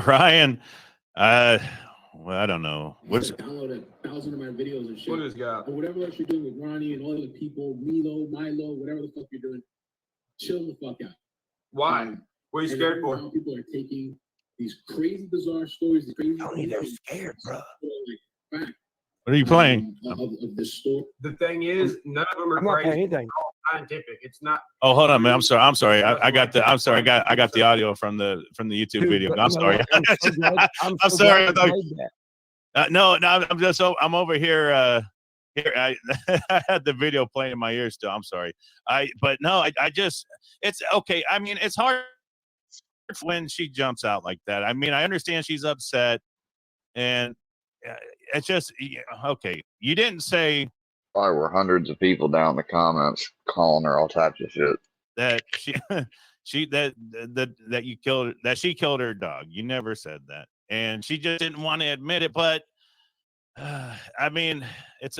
Ryan, well, I don't know. What's Download 1,000 of my videos and shit. What is God? Or whatever else you're doing with Ronnie and all the people, Milo, whatever the fuck you're doing, chill the fuck out. Why? What are you And scared for? now people are taking these crazy, bizarre stories, these crazy. Tony, they're scared, bro. Back, what are you playing? of this story. The thing is, none of them are I'm not paying crazy. anything. It's all scientific. It's not. Oh, hold on, man. I'm sorry. I got the audio from the YouTube Dude, video. but I'm you know sorry. what? I'm so glad- I'm I'm so sorry. glad I you thought- played that. no, I'm just I'm over here. Here I had the video playing in my ears still. I'm sorry. But no, I just it's okay. I mean, it's hard when she jumps out like that. I mean, I understand she's upset, and it's just okay. You didn't say Probably were hundreds of people down in the comments calling her all types of shit. that that you killed that she killed her dog. You never said that, and she just didn't want to admit it. But I mean, it's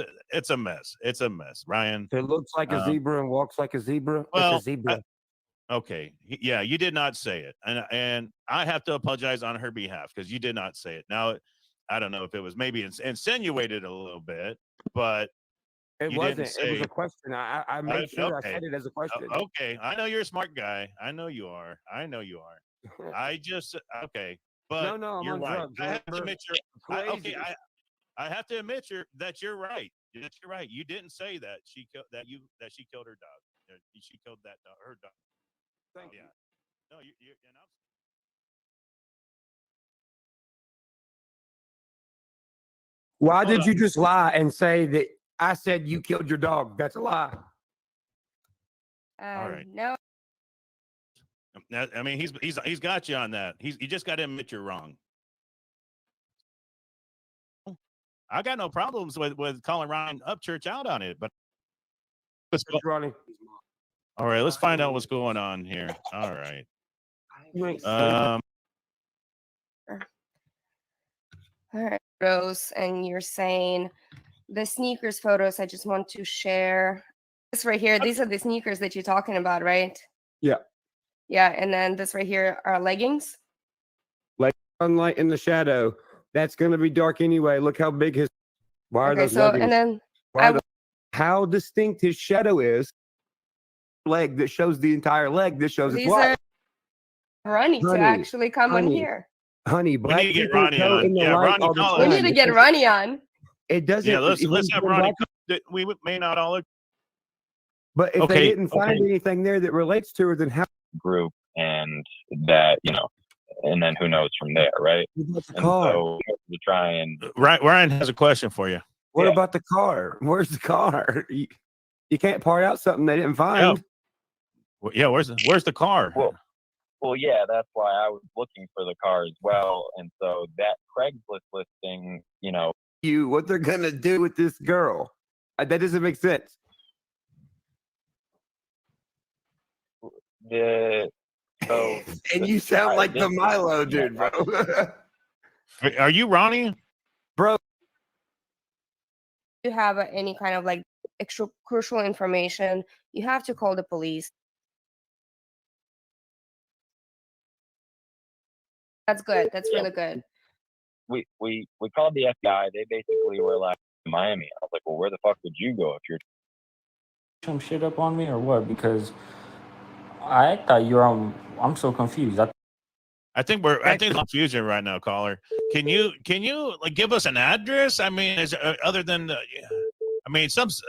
a mess. It's a mess, Ryan. If it looks like a zebra and walks like a zebra, well, it's a zebra. Okay, yeah, you did not say it, and I have to apologize on her behalf because you did not say it. Now, I don't know if it was maybe insinuated a little bit, but It you wasn't. didn't It was say. a question. I made sure Okay. I said it as a question. Okay, I know you're a smart guy. I know you are. I just okay, but No, I'm you're on right. drugs. I have to Remember? admit you're okay. I have to admit that you're right. That you're right. You didn't say that she killed she killed her dog. She killed that dog, her dog. Thank you. No, you and I'm Why Hold did on. you just lie and say that I said you killed your dog? That's a lie. All right. No. I mean, he's got you on that. You just got to admit you're wrong. I got no problems with calling Ryan Upchurch out on it, but Ronnie. all right, let's find out what's going on here. All right. You ain't Um, All right, photos, and you're saying the sneakers photos. I just want to share this right here. These are the sneakers that you're talking about, right? Yeah. Yeah, and then this right here are leggings. Like sunlight in the shadow. That's gonna be dark anyway. Look how big his. Why are Okay, those so leggings? and then Why are how distinct his shadow is. Leg that shows the entire leg. This shows it's these wide. are Ronnie to Honey, actually come on honey, here. Honey, we black need to get people Ronnie go on. in the Yeah, light Ronnie, all the call We us. need to get Ronnie on. It doesn't. Yeah, let's have when Ronnie. black- We may not all. But if they Okay, didn't find anything there that relates to her, then how? Group, and that, and then who knows from there, right? What's the And car? so to try and Ryan has a question for you. What about the car? Where's the car? You can't part out something they didn't find. Yeah, where's the car? well, yeah, that's why I was looking for the car as well. And so that Craigslist listing, What they're gonna do with this girl? That doesn't make sense. so And you sound like the Milo dude, bro. Are you Ronnie? Bro. You have any kind of like extra crucial information, you have to call the police. That's good. That's really good. we called the FBI. They basically were like, Miami. I was like, well, where the fuck would you go if you're Some shit up on me or what? Because I thought I'm so confused. I think confusion right now, caller. Can you like give us an address? I mean, other than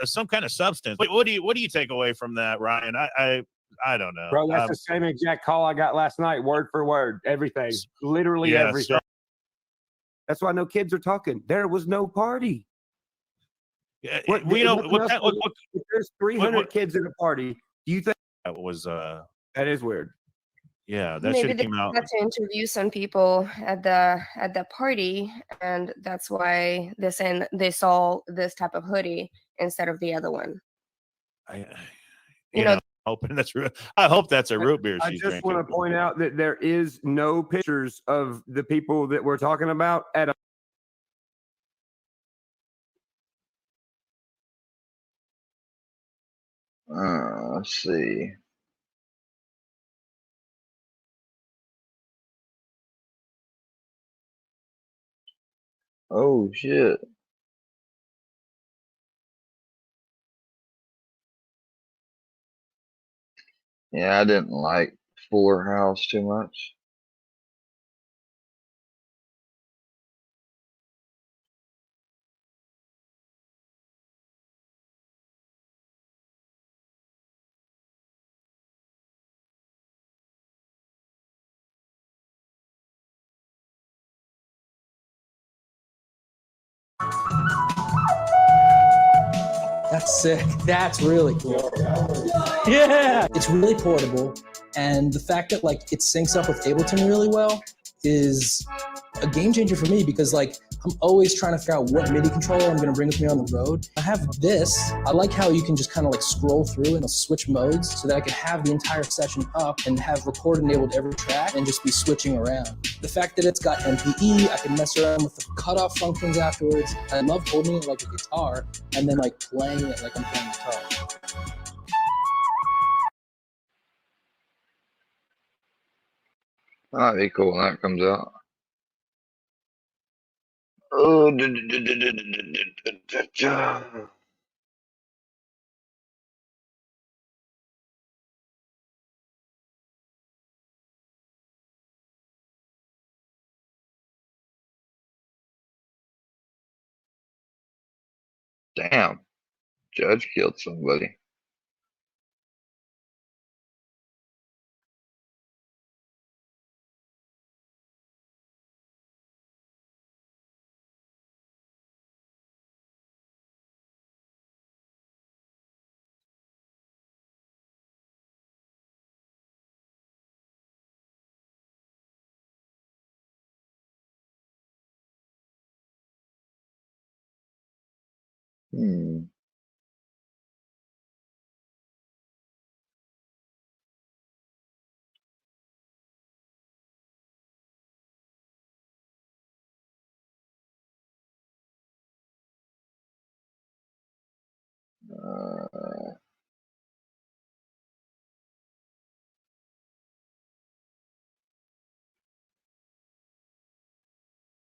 some kind of substance. What do you take away from that, Ryan? I don't know, Bro, that's the same exact call I got last night, word for word, everything, literally everything. That's why no kids are talking. There was no party. If there's 300 kids at a party, do you think that was that is weird? Yeah, that Maybe should they came out. got to interview some people at the party, and that's why they saw this type of hoodie instead of the other one. Hoping that's I hope that's a root beer I she's just drinking. want to point out that there is no pictures of the people that we're talking about at a Let's see. Oh shit. Yeah, I didn't like Fuller House too much. That's sick. That's really cool. Yeah. It's really portable. And the fact that like it syncs up with Ableton really well is a game changer for me because like I'm always trying to figure out what MIDI controller I'm gonna bring with me on the road. I have this. I like how you can just kind of like scroll through and it'll switch modes so that I can have the entire session up and have record enabled every track and just be switching around. The fact that it's got MPE, I can mess around with the cutoff functions afterwards. I love holding it like a guitar and then like playing it like I'm playing guitar. That'd be cool when that comes out. Oh, Damn, judge killed somebody. Hmm.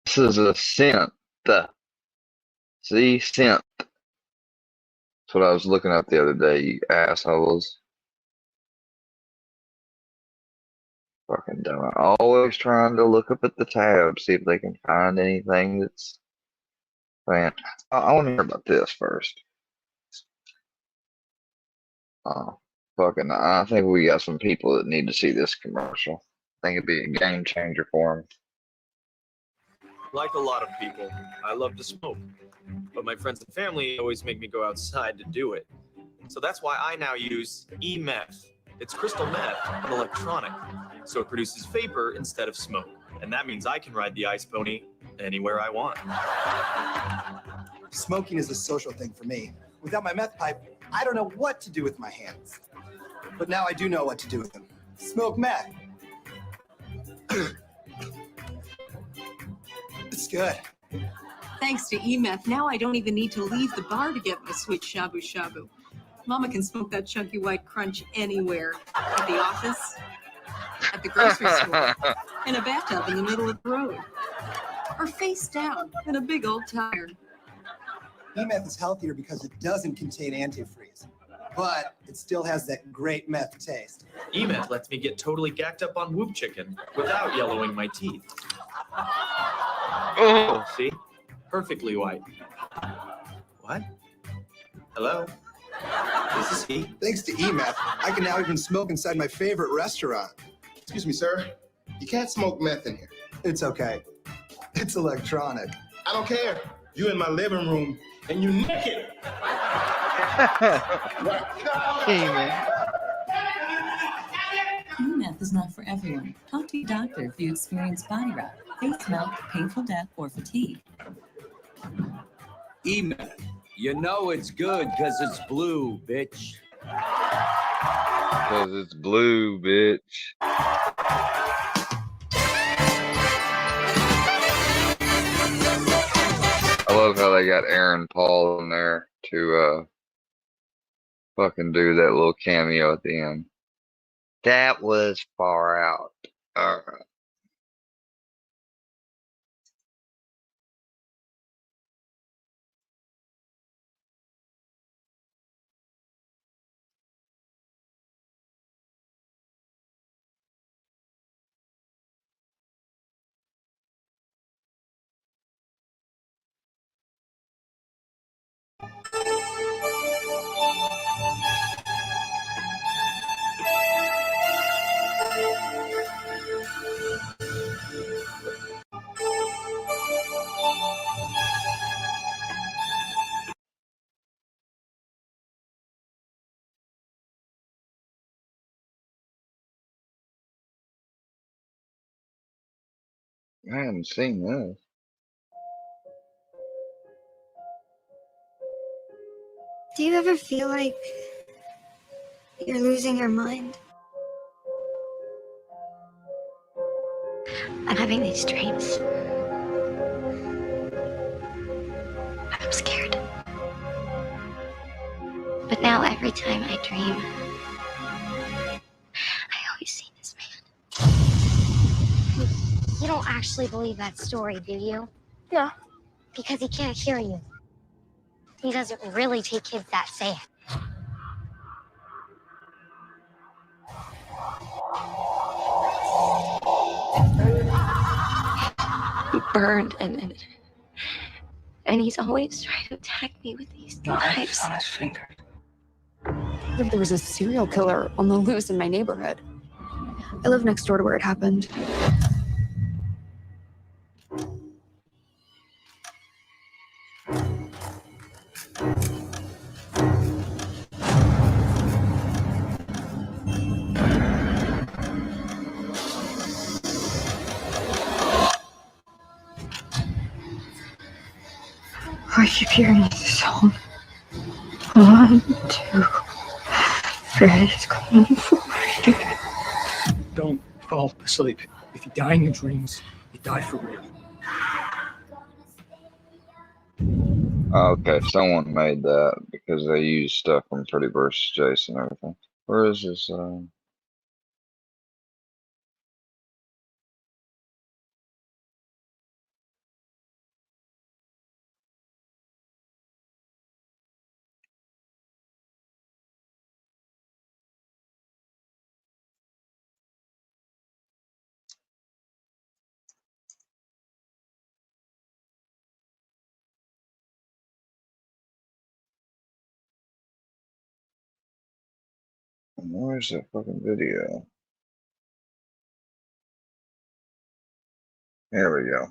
This is a scent. See, scent. That's what I was looking at the other day, you assholes. Fucking dumb. Always trying to look up at the tab, see if they can find anything that's. Man, I want to hear about this first. Fucking, I think we got some people that need to see this commercial. I think it'd be a game changer for them. Like a lot of people, I love to smoke, but my friends and family always make me go outside to do it. So that's why I now use e-meth. It's crystal meth, but electronic, so it produces vapor instead of smoke. And that means I can ride the ice pony anywhere I want. Smoking is a social thing for me. Without my meth pipe, I don't know what to do with my hands. But now I do know what to do with them. Smoke meth. It's good. Thanks to E-Meth, now I don't even need to leave the bar to get my sweet shabu shabu. Mama can smoke that chunky white crunch anywhere. At the office, at the grocery store, in a bathtub in the middle of the road, or face down in a big old tire. E-meth is healthier because it doesn't contain antifreeze, but it still has that great meth taste. E-meth lets me get totally gacked up on Whoop Chicken without yellowing my teeth. Oh, see? Perfectly white. What? Hello? This is he. Thanks to E-meth, I can now even smoke inside my favorite restaurant. Excuse me, sir. You can't smoke meth in here. It's okay. It's electronic. I don't care. You in my living room and you naked. E-meth is not for everyone. Talk to your doctor if you experience body rot, face melt, painful death, or fatigue. E-meth. You know it's good because it's blue, bitch. Because it's blue, bitch. I love how they got Aaron Paul in there to fucking do that little cameo at the end. That was far out. All right. I haven't seen this. Do you ever feel like you're losing your mind? I'm having these dreams. I'm scared. But now every time I dream, I always see this man. You don't actually believe that story, do you? Yeah. Because he can't hear you. He doesn't really take kids that safe. He burned and And he's always trying to attack me with these knives. on his finger. There was a serial killer on the loose in my neighborhood. I live next door to where it happened. I keep hearing this song. 1, 2, Freddy's coming for me. Don't fall asleep. If you die in your dreams, you die for real. Okay, someone made that because they used stuff from Freddy vs. Jason and everything. Where is this? Where's that fucking video? There we go.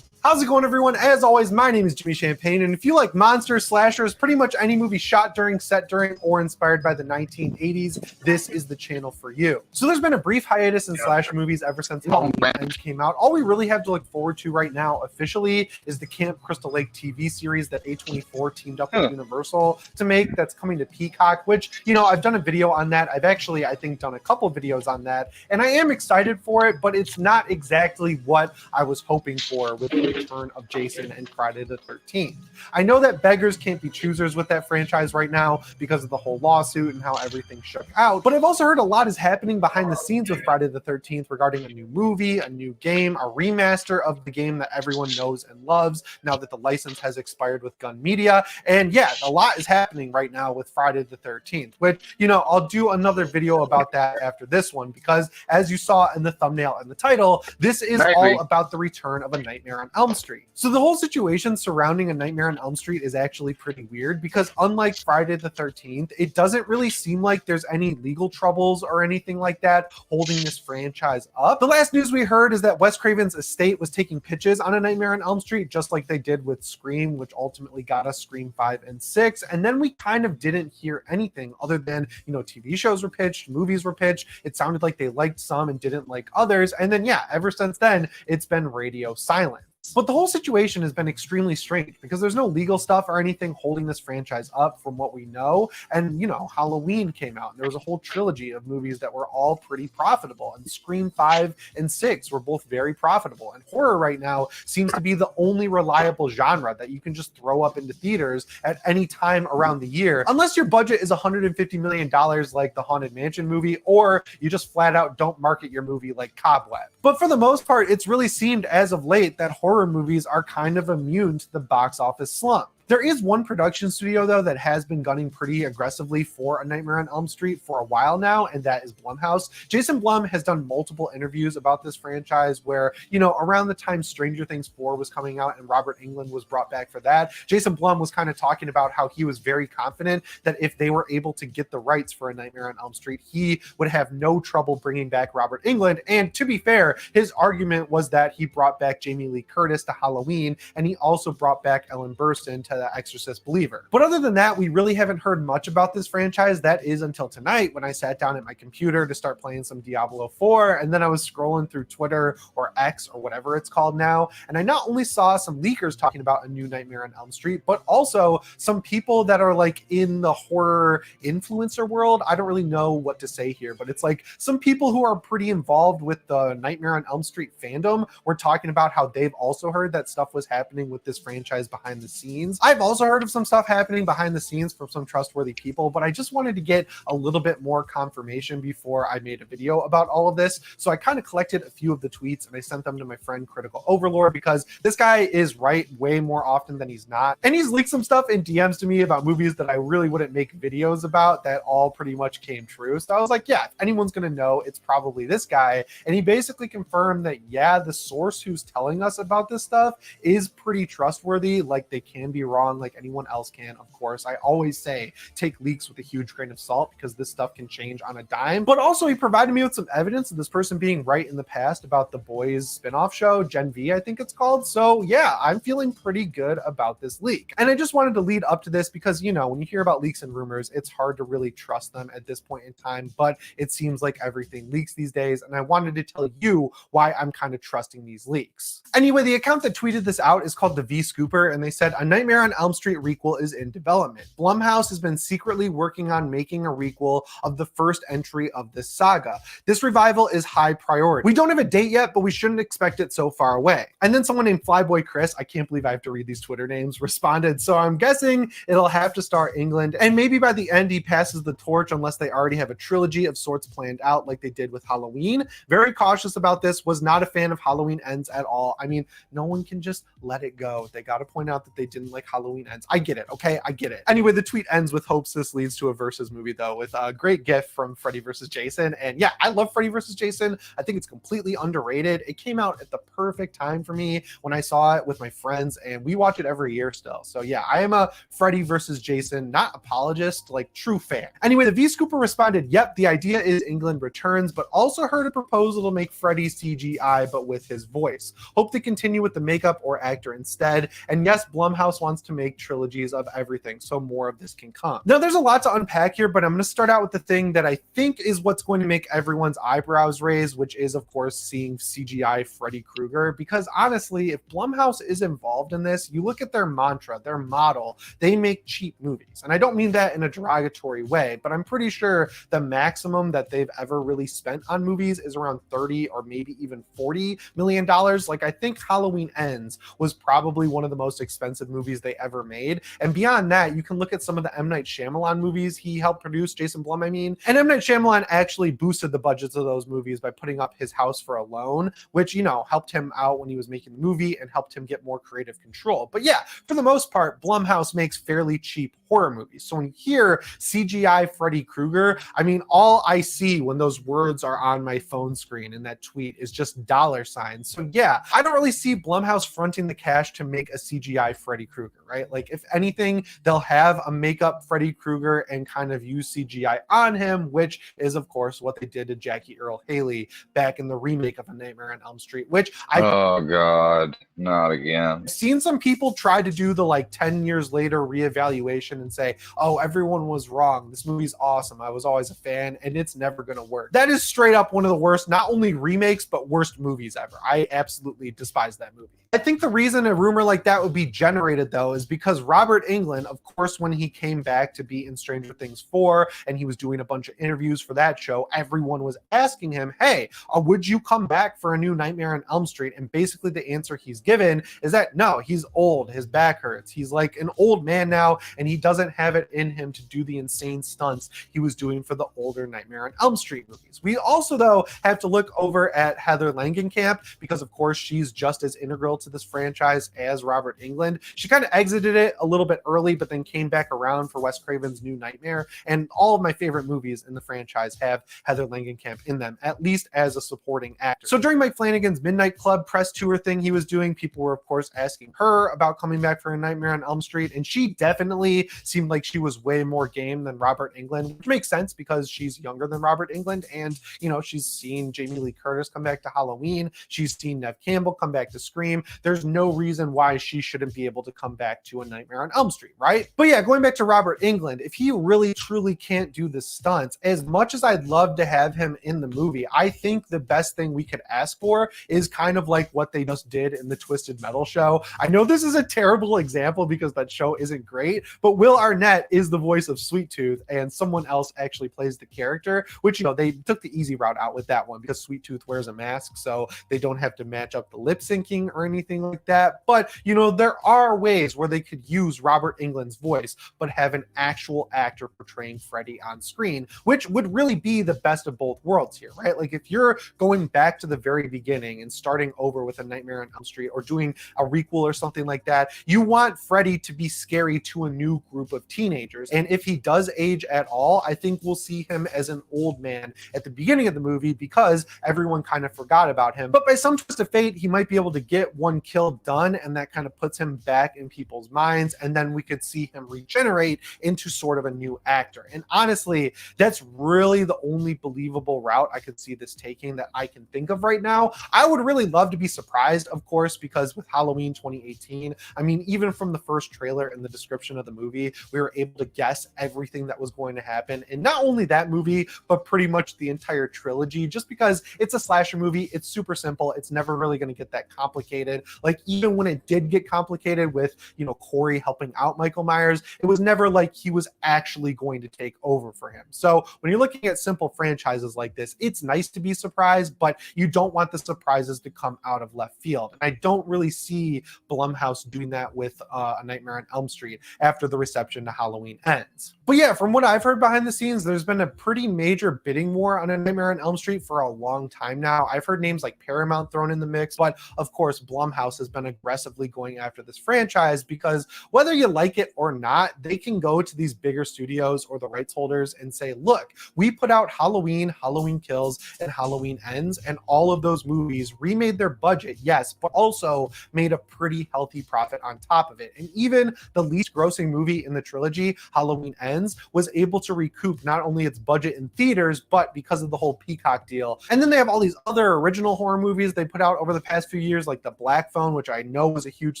How's it going, everyone? As always, my name is Jimmy Champagne, and if you like monsters, slashers, pretty much any movie shot during, set during, or inspired by the 1980s, this is the channel for you. So there's been a brief hiatus in slasher movies ever since Halloween Ends came out. All we really have to look forward to right now officially is the Camp Crystal Lake TV series that A24 teamed up with Universal to make, that's coming to Peacock, which, you know, I've done a video on that. I've actually, I think, done a couple videos on that, and I am excited for it, but it's not exactly what I was hoping for with the return of Jason and Friday the 13th. I know that beggars can't be choosers with that franchise right now because of the whole lawsuit and how everything shook out, but I've also heard a lot is happening behind the scenes with Friday the 13th regarding a new movie, a new game, a remaster of the game that everyone knows and loves now that the license has expired with Gun Media. And yeah, a lot is happening right now with Friday the 13th, which, you know, I'll do another video about that after this one, because as you saw in the thumbnail and the title, this is all about the return of A Nightmare on Elm Street. So the whole situation surrounding A Nightmare on Elm Street is actually pretty weird, because unlike Friday the 13th, it doesn't really seem like there's any legal troubles or anything like that holding this franchise up. The last news we heard is that Wes Craven's estate was taking pitches on A Nightmare on Elm Street, just like they did with Scream, which ultimately got us Scream 5 and 6. And then we kind of didn't hear anything other than, you know, TV shows were pitched, movies were pitched. It sounded like they liked some and didn't like others. And then, yeah, ever since then, it's been radio silence. But the whole situation has been extremely strange because there's no legal stuff or anything holding this franchise up from what we know. And, you know, Halloween came out and there was a whole trilogy of movies that were all pretty profitable. And Scream 5 and 6 were both very profitable. And horror right now seems to be the only reliable genre that you can just throw up into theaters at any time around the year, unless your budget is $150 million like the Haunted Mansion movie, or you just flat out don't market your movie like Cobweb. But for the most part, it's really seemed as of late that horror movies are kind of immune to the box office slump. There is one production studio, though, that has been gunning pretty aggressively for A Nightmare on Elm Street for a while now, and that is Blumhouse. Jason Blum has done multiple interviews about this franchise where, you know, around the time Stranger Things 4 was coming out and Robert Englund was brought back for that, Jason Blum was kind of talking about how he was very confident that if they were able to get the rights for A Nightmare on Elm Street, he would have no trouble bringing back Robert Englund. And to be fair, his argument was that he brought back Jamie Lee Curtis to Halloween, and he also brought back Ellen Burstyn to The Exorcist Believer. But other than that, we really haven't heard much about this franchise. That is until tonight when I sat down at my computer to start playing some Diablo 4, and then I was scrolling through Twitter or X or whatever it's called now, and I not only saw some leakers talking about a new Nightmare on Elm Street, but also some people that are like in the horror influencer world. I don't really know what to say here, but it's like some people who are pretty involved with the Nightmare on Elm Street fandom were talking about how they've also heard that stuff was happening with this franchise behind the scenes. I've also heard of some stuff happening behind the scenes from some trustworthy people, but I just wanted to get a little bit more confirmation before I made a video about all of this. So I kind of collected a few of the tweets and I sent them to my friend Critical Overlord, because this guy is right way more often than he's not. And he's leaked some stuff in DMs to me about movies that I really wouldn't make videos about that all pretty much came true. So I was like, yeah, if anyone's going to know, it's probably this guy. And he basically confirmed that, yeah, the source who's telling us about this stuff is pretty trustworthy. Like, they can be wrong like anyone else can, of course. I always say take leaks with a huge grain of salt because this stuff can change on a dime. But also he provided me with some evidence of this person being right in the past about The Boys spin-off show, Gen V, I think it's called. So yeah, I'm feeling pretty good about this leak. And I just wanted to lead up to this because, you know, when you hear about leaks and rumors, it's hard to really trust them at this point in time, but it seems like everything leaks these days. And I wanted to tell you why I'm kind of trusting these leaks. Anyway, the account that tweeted this out is called the V Scooper, and they said A Nightmare on Elm Street requel is in development. Blumhouse has been secretly working on making a requel of the first entry of this saga. This revival is high priority. We don't have a date yet, but we shouldn't expect it so far away. And then someone named Flyboy Chris, I can't believe I have to read these Twitter names, responded, so I'm guessing it'll have to star England, and maybe by the end he passes the torch unless they already have a trilogy of sorts planned out like they did with Halloween. Very cautious about this, was not a fan of Halloween Ends at all. I mean, no one can just let it go. They got to point out that they didn't like Halloween Ends. I get it, okay? I get it. Anyway, the tweet ends with hopes this leads to a Versus movie, though, with a great gif from Freddy vs. Jason. And yeah, I love Freddy vs. Jason. I think it's completely underrated. It came out at the perfect time for me when I saw it with my friends, and we watch it every year still. So yeah, I am a Freddy vs. Jason, not apologist, like true fan. Anyway, the V Scooper responded, yep, the idea is England returns, but also heard a proposal to make Freddy CGI, but with his voice. Hope to continue with the makeup or actor instead. And yes, Blumhouse wants to make trilogies of everything, so more of this can come. Now, there's a lot to unpack here, but I'm going to start out with the thing that I think is what's going to make everyone's eyebrows raise, which is, of course, seeing CGI Freddy Krueger. Because honestly, if Blumhouse is involved in this, you look at their mantra, their model, they make cheap movies. And I don't mean that in a derogatory way, but I'm pretty sure the maximum that they've ever really spent on movies is around 30 or maybe even $40 million. Like, I think Halloween Ends was probably one of the most expensive movies they ever made. And beyond that, you can look at some of the M. Night Shyamalan movies he helped produce, Jason Blum, I mean. And M. Night Shyamalan actually boosted the budgets of those movies by putting up His House for a Loan, which, you know, helped him out when he was making the movie and helped him get more creative control. But yeah, for the most part, Blumhouse makes fairly cheap horror movies. So when you hear CGI Freddy Krueger, I mean, all I see when those words are on my phone screen in that tweet is just dollar signs. So yeah, I don't really see Blumhouse fronting the cash to make a CGI Freddy Krueger, right? Like, if anything, they'll have a makeup Freddy Krueger and kind of use CGI on him, which is, of course, what they did to Jackie Earle Haley back in the remake of A Nightmare on Elm Street, which oh God, not again. I've seen some people try to do the like 10 years later reevaluation and say, oh, everyone was wrong. This movie's awesome. I was always a fan, and it's never going to work. That is straight up one of the worst, not only remakes, but worst movies ever. I absolutely despise that movie. I think the reason a rumor like that would be generated, though, is because Robert Englund, of course, when he came back to be in Stranger Things 4 and he was doing a bunch of interviews for that show, everyone was asking him, hey, would you come back for a new Nightmare on Elm Street? And basically the answer he's given is that no, he's old, his back hurts. He's like an old man now, and he doesn't have it in him to do the insane stunts he was doing for the older Nightmare on Elm Street movies. We also, though, have to look over at Heather Langenkamp because, of course, she's just as integral to this franchise as Robert Englund. She kind of exited it a little bit early, but then came back around for Wes Craven's New Nightmare. And all of my favorite movies in the franchise have Heather Langenkamp in them, at least as a supporting actor. So during Mike Flanagan's Midnight Club press tour thing he was doing, people were, of course, asking her about coming back for A Nightmare on Elm Street, and she definitely seemed like she was way more game than Robert Englund, which makes sense because she's younger than Robert Englund, and, you know, she's seen Jamie Lee Curtis come back to Halloween. She's seen Neve Campbell come back to Scream. There's no reason why she shouldn't be able to come back to A Nightmare on Elm Street, right? But yeah, going back to Robert Englund, if he really truly can't do the stunts, as much as I'd love to have him in the movie, I think the best thing we could ask for is kind of like what they just did in the Twisted Metal show. I know this is a terrible example because that show isn't great, but Will Arnett is the voice of Sweet Tooth, and someone else actually plays the character, which, you know, they took the easy route out with that one because Sweet Tooth wears a mask, so they don't have to match up the lip syncing or anything anything like that. But, you know, there are ways where they could use Robert Englund's voice, but have an actual actor portraying Freddy on screen, which would really be the best of both worlds here, right? Like if you're going back to the very beginning and starting over with A Nightmare on Elm Street or doing a requel or something like that, you want Freddy to be scary to a new group of teenagers. And if he does age at all, I think we'll see him as an old man at the beginning of the movie because everyone kind of forgot about him. But by some twist of fate, he might be able to get one kill done, and that kind of puts him back in people's minds, and then we could see him regenerate into sort of a new actor. And honestly, that's really the only believable route I could see this taking that I can think of right now. I would really love to be surprised, of course, because with Halloween 2018, I mean, even from the first trailer and the description of the movie, we were able to guess everything that was going to happen. And not only that movie, but pretty much the entire trilogy, just because it's a slasher movie. It's super simple. It's never really going to get that complicated. Like even when it did get complicated with, you know, Corey helping out Michael Myers, it was never like he was actually going to take over for him. So when you're looking at simple franchises like this, it's nice to be surprised, but you don't want the surprises to come out of left field. And I don't really see Blumhouse doing that with A Nightmare on Elm Street after the reception to Halloween Ends. But yeah, from what I've heard behind the scenes, there's been a pretty major bidding war on A Nightmare on Elm Street for a long time now. I've heard names like Paramount thrown in the mix, but of course, Blumhouse has been aggressively going after this franchise because whether you like it or not, they can go to these bigger studios or the rights holders and say, look, we put out Halloween, Halloween Kills, and Halloween Ends, and all of those movies remade their budget, yes, but also made a pretty healthy profit on top of it. And even the least grossing movie in the trilogy, Halloween Ends, was able to recoup not only its budget in theaters, but because of the whole Peacock deal. And then they have all these other original horror movies they put out over the past few years, like The Black Phone, which I know was a huge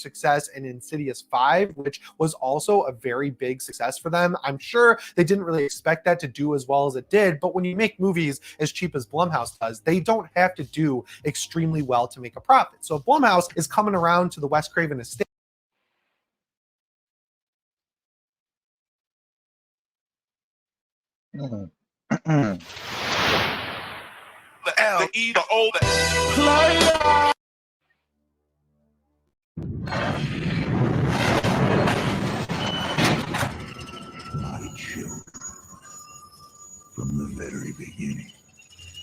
success, and Insidious 5, which was also a very big success for them. I'm sure they didn't really expect that to do as well as it did, but when you make movies as cheap as Blumhouse does, they don't have to do extremely well to make a profit. So if Blumhouse is coming around to the Wes Craven estate, Mhm. The L, the E, the O, the My children. From the very beginning,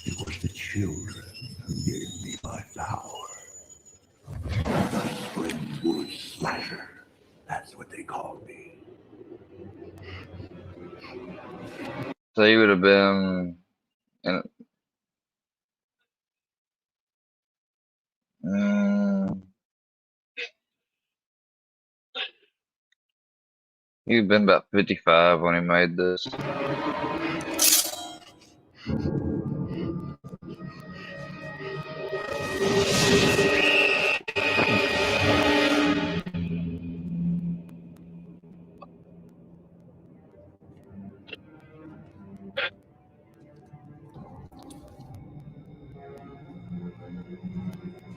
it was the children who gave me my power. Springwood Slasher. That's what they called me. So he would have been in. He'd been about 55 when he made this.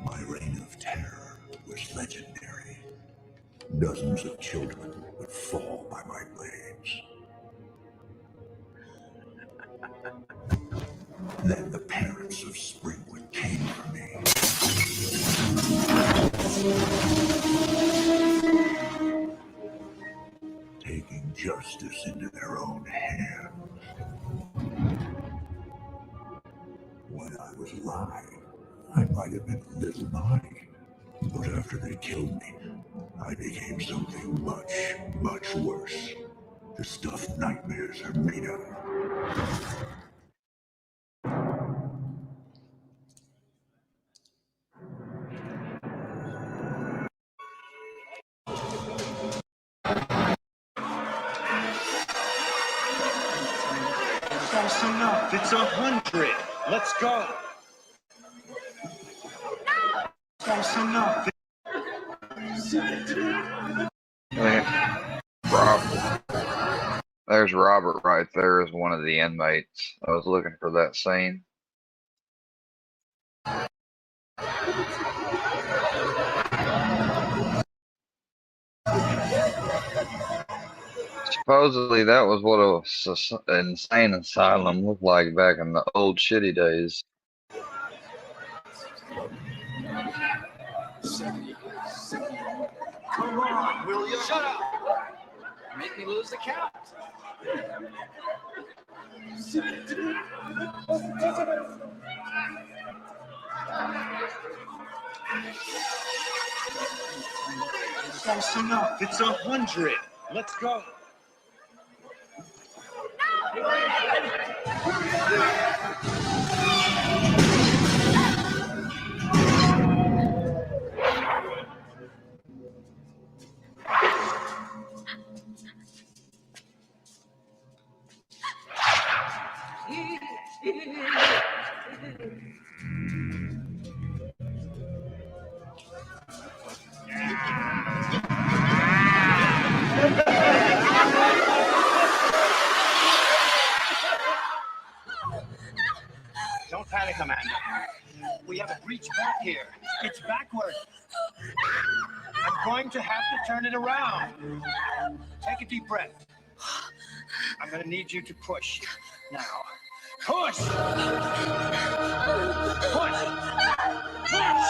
My reign of terror was legendary. Dozens of children would fall by my blades. Then the parents of Springwood came for me. Taking justice into their own hands. When I was alive, I might have been a little naughty, but after they killed me, I became something much, much worse. The stuff nightmares are made of. Close enough. It's 100. Let's go. Close enough. There's Robert right there as one of the inmates. I was looking for that scene. Supposedly that was what an insane asylum looked like back in the old shitty days. Come on, will you? Shut up! Make me lose the count. Close enough. It's 100. Let's go. Don't panic, Amanda. We have a breach back here. It's backward. I'm going to have to turn it around. Take a deep breath. I'm going to need you to push. Now. Push! Push! Push!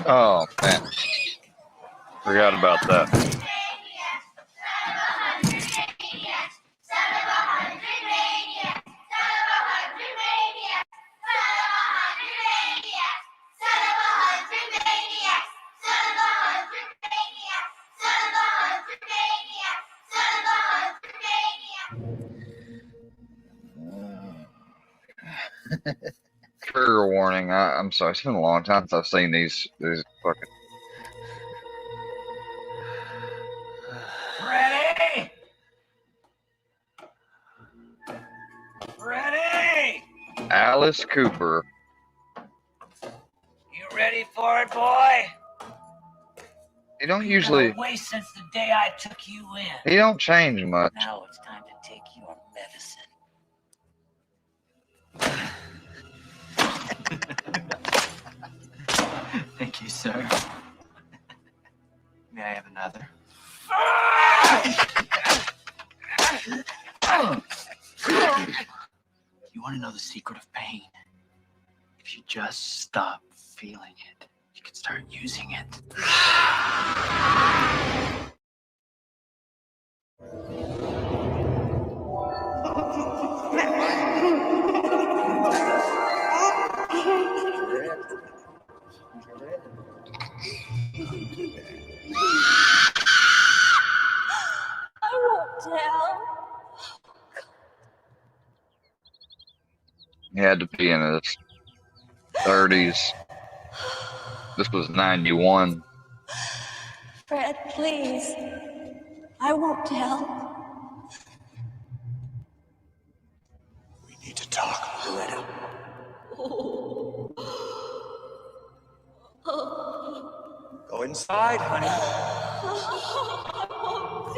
Oh man, forgot about that. Trigger warning. I'm sorry. It's been a long time since I've seen these fucking. Ready? Ready? Alice Cooper. You ready for it, boy? He don't You've usually. been away since the day I took you in. He don't change much. Now it's time to take your medicine. Thank you, sir. May I have another? You want to know the secret of pain? If you just stop feeling it, you can start using it. I won't tell. He had to be in his 30s. This was 91. Fred, please. I won't tell. We need to talk, Loretta. Go inside, honey. I won't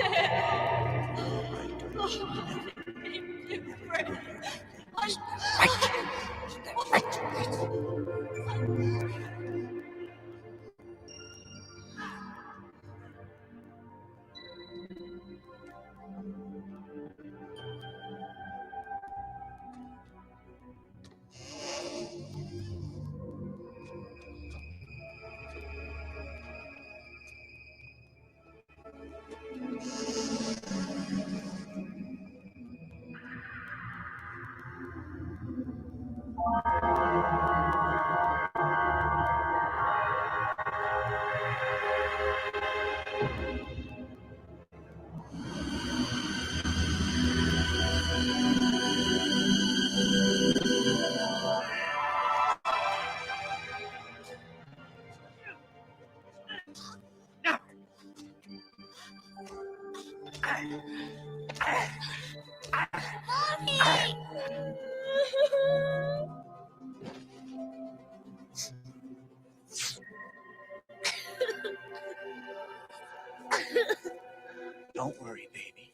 Don't worry, baby.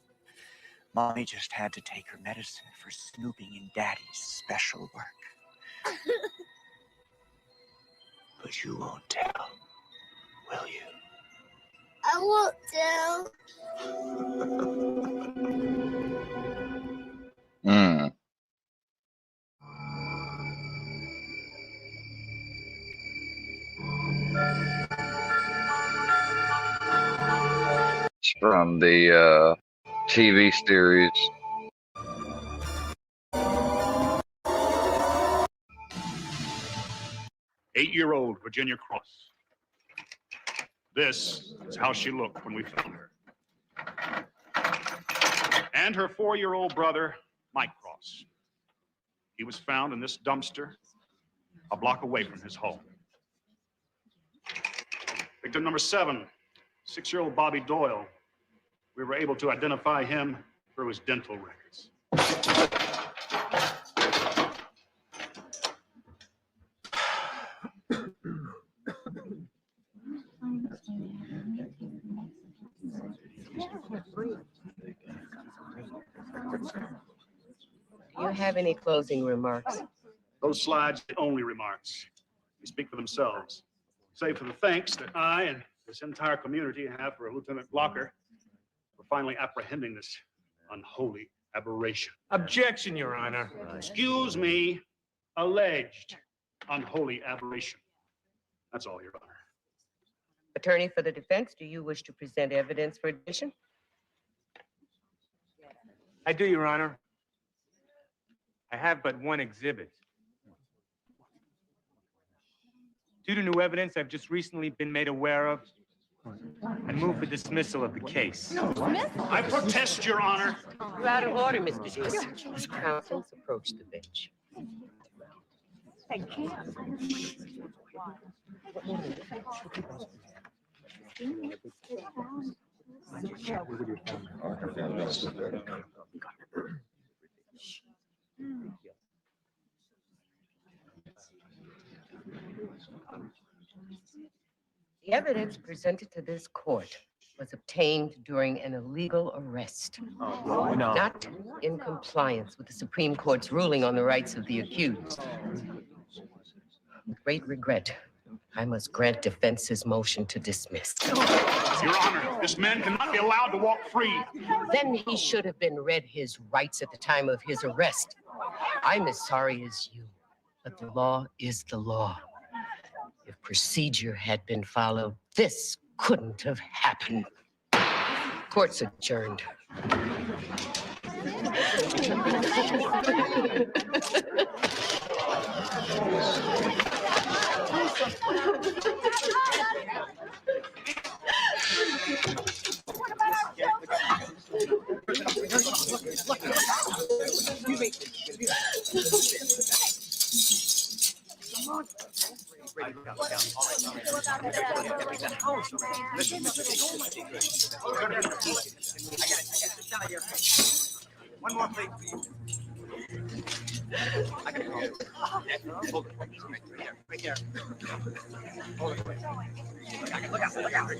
Mommy just had to take her medicine for snooping in Daddy's special work. But you won't tell, will you? I won't tell. Mm. It's from the TV series. Eight-year-old Virginia Cross. This is how she looked when we found her. And her 4-year-old brother, Mike Cross. He was found in this dumpster a block away from his home. Victim number 7, 6-year-old Bobby Doyle. We were able to identify him through his dental records. Do you have any closing remarks? Those slides are only remarks. They speak for themselves. Save for the thanks that I and this entire community have for Lieutenant Blocker for finally apprehending this unholy aberration. Objection, Your Honor. Excuse me, alleged unholy aberration. That's all, Your Honor. Attorney for the defense, do you wish to present evidence for admission? I do, Your Honor. I have but one exhibit. Due to new evidence I've just recently been made aware of, I move for dismissal of the case. I protest, Your Honor. You're out of order, Mr. Davis. Counsels approach the bench. I can't. The evidence presented to this court was obtained during an illegal arrest, not in compliance with the Supreme Court's ruling on the rights of the accused. With great regret, I must grant defense's motion to dismiss. Your Honor, this man cannot be allowed to walk free. Then he should have been read his rights at the time of his arrest. I'm as sorry as you, but the law is the law. If procedure had been followed, this couldn't have happened. Court's adjourned. One more plate, please. I gotta call. Hold it. Right there. Hold it. Look out, look out.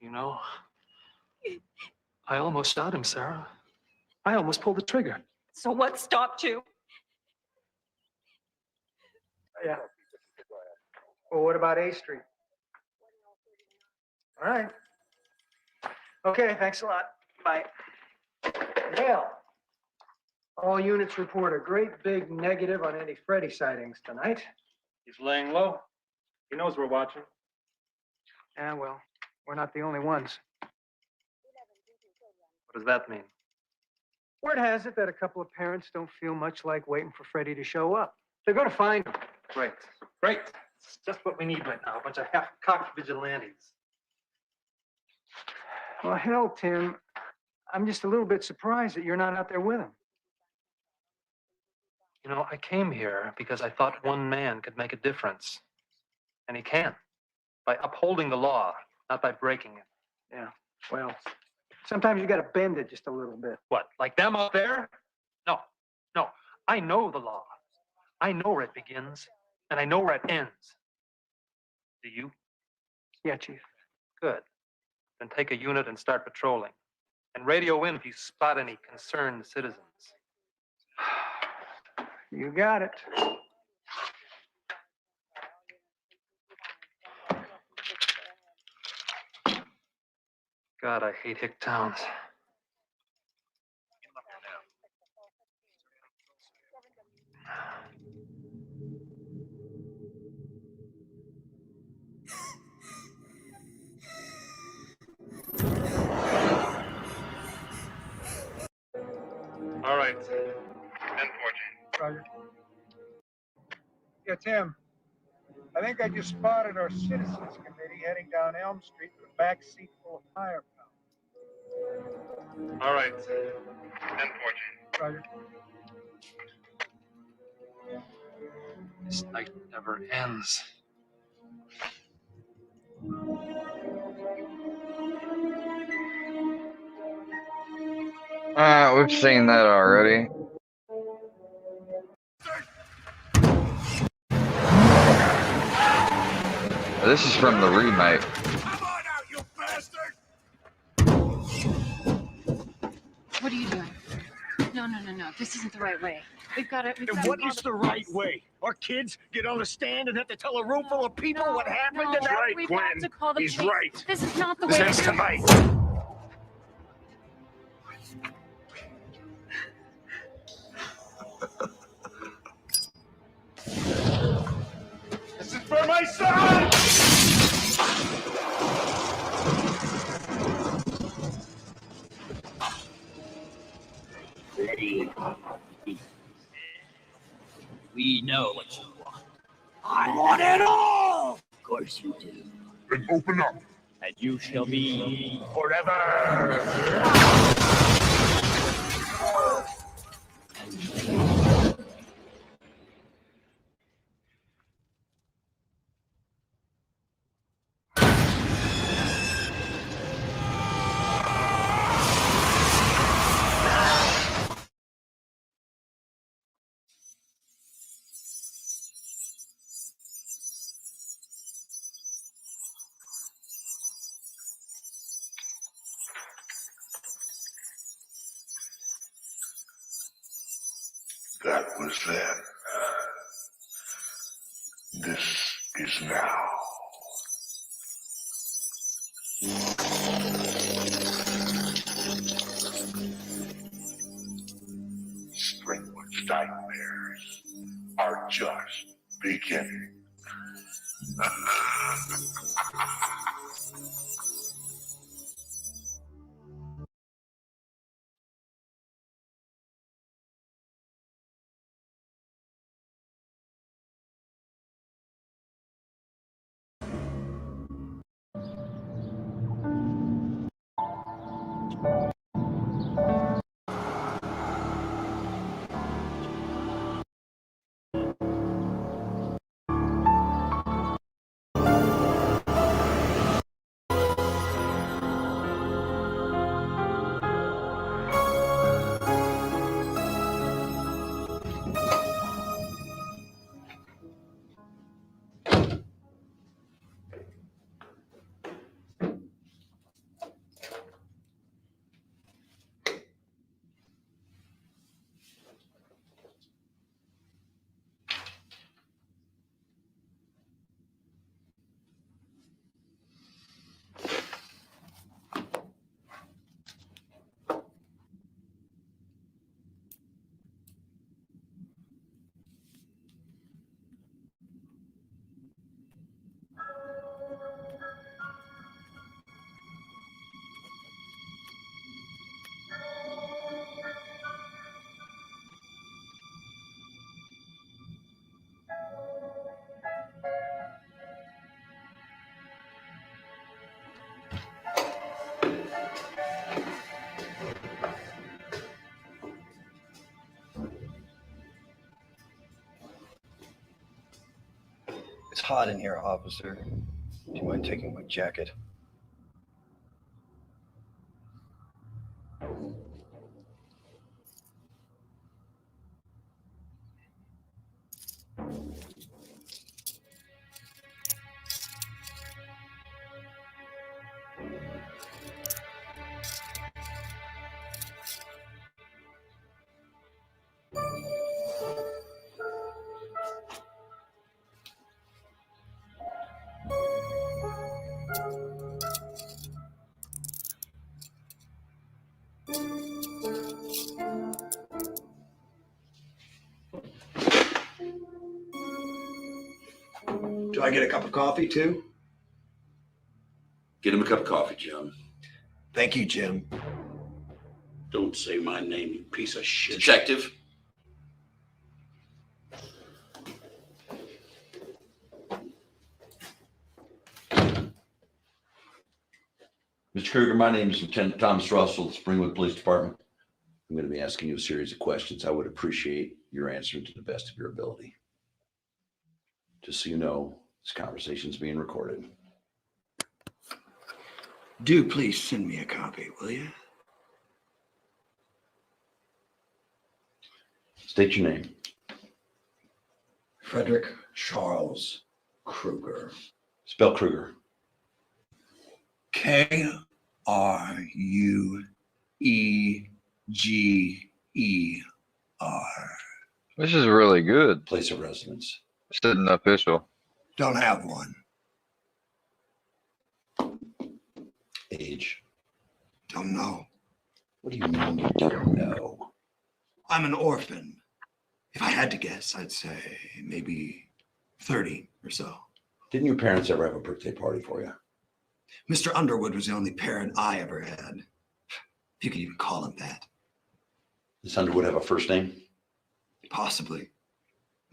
You know, I almost shot him, Sarah. I almost pulled the trigger. So what stopped you? Yeah. Well, what about A Street? All right. Okay, thanks a lot. Bye. Hale, all units report a great big negative on any Freddy sightings tonight. He's laying low. He knows we're watching. Yeah, well, we're not the only ones. What does that mean? Word has it that a couple of parents don't feel much like waiting for Freddy to show up. They're going to find him. Great. Great. It's just what we need right now, a bunch of half-cocked vigilantes. Well, hell, Tim, I'm just a little bit surprised that you're not out there with him. You know, I came here because I thought one man could make a difference. And he can. By upholding the law, not by breaking it. Yeah, well, sometimes you got to bend it just a little bit. What, like them out there? No, no. I know the law. I know where it begins, and I know where it ends. Do you? Yeah, Chief. Good. Then take a unit and start patrolling. And radio in if you spot any concerned citizens. You got it. God, I hate hick towns. All right. 10-14. Roger. Yeah, Tim. I think I just spotted our citizens committee heading down Elm Street with a back seat full of firepower. All right. 10-14. Roger. This night never ends. We've seen that already. This is from the remake. What are you doing? No. This isn't the right way. We've got to. And what is the right way? Our kids get on the stand and have to tell a room full of people what happened? That's right, We've Gwen. got to call the He's police. right. This is not the This way. ends tonight. This is for my son! We know what you want. I want it all! Of course you do. Then open up. And you shall be forever! That was then. This is now. Springwood's nightmares are just beginning. It's hot in here, officer. Do you mind taking my jacket? Do I get a cup of coffee too? Get him a cup of coffee, Jim. Thank you, Jim. Don't say my name, you piece of shit. Detective. Mr. Kruger, my name is Lieutenant Thomas Russell, the Springwood Police Department. I'm going to be asking you a series of questions. I would appreciate your answer to the best of your ability. Just so you know, this conversation is being recorded. Do please send me a copy, will you? State your name. Frederick Charles Kruger. Spell Kruger. Krueger. This is really good. Place of residence. Sitting official. Don't have one. Age. Don't know. What do you mean you don't know? I'm an orphan. If I had to guess, I'd say maybe 30 or so. Didn't your parents ever have a birthday party for you? Mr. Underwood was the only parent I ever had. If you could even call him that. Does Underwood have a first name? Possibly.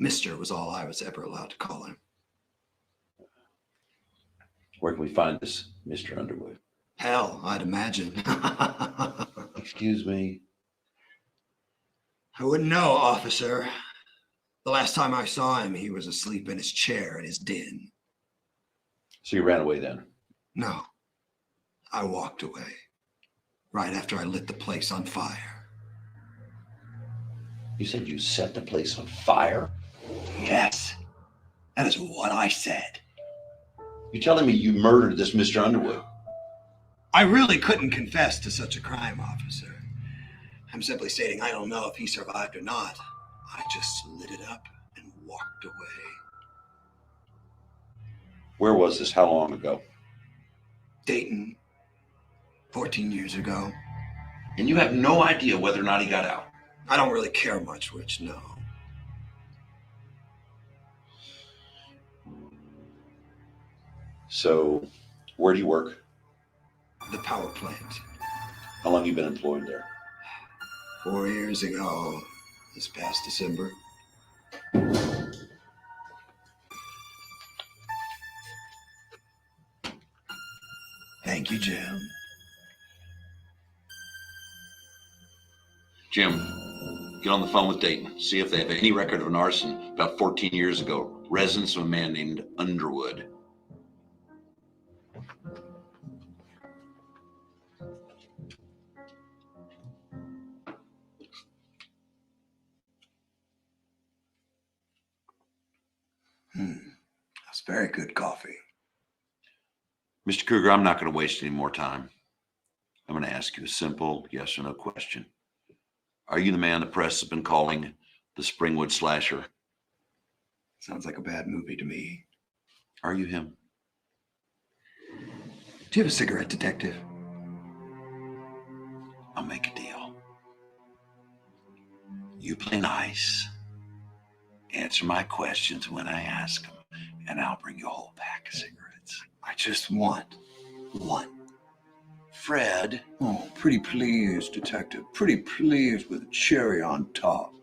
Mr. was all I was ever allowed to call him. Where can we find this Mr. Underwood? Hell, I'd imagine. Excuse me. I wouldn't know, officer. The last time I saw him, he was asleep in his chair in his den. So you ran away then? No. I walked away. Right after I lit the place on fire. You said you set the place on fire? Yes. That is what I said. You're telling me you murdered this Mr. Underwood? I really couldn't confess to such a crime, officer. I'm simply stating I don't know if he survived or not. I just lit it up and walked away. Where was this? How long ago? Dayton. 14 years ago. And you have no idea whether or not he got out? I don't really care much which, no. So, where do you work? The power plant. How long have you been employed there? 4 years ago, this past December. Thank you, Jim. Jim, get on the phone with Dayton. See if they have any record of an arson about 14 years ago. Residence of a man named Underwood. That's very good coffee. Mr. Kruger, I'm not going to waste any more time. I'm going to ask you a simple yes or no question. Are you the man the press has been calling the Springwood Slasher? Sounds like a bad movie to me. Are you him? Do you have a cigarette, detective? I'll make a deal. You play nice. Answer my questions when I ask them, and I'll bring you a whole pack of cigarettes. I just want one. Fred. Oh, pretty please, detective. Pretty please with a cherry on top.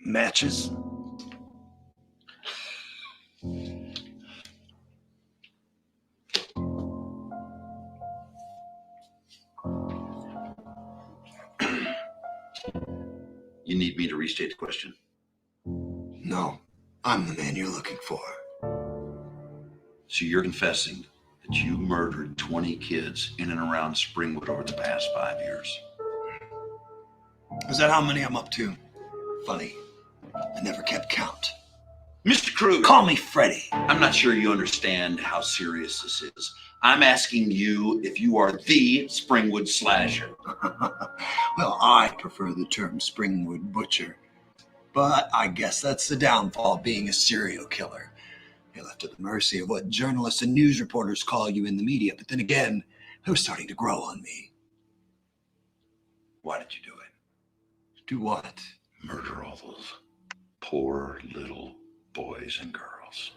Matches? You need me to restate the question? No, I'm the man you're looking for. So you're confessing that you murdered 20 kids in and around Springwood over the past 5 years? Is that how many I'm up to? Funny. I never kept count. Mr. Kruger! Call me Freddy. I'm not sure you understand how serious this is. I'm asking you if you are the Springwood Slasher. Well, I prefer the term Springwood Butcher. But I guess that's the downfall of being a serial killer. You're left at the mercy of what journalists and news reporters call you in the media. But then again, it was starting to grow on me. Why did you do it? Do what? Murder all those poor little boys and girls.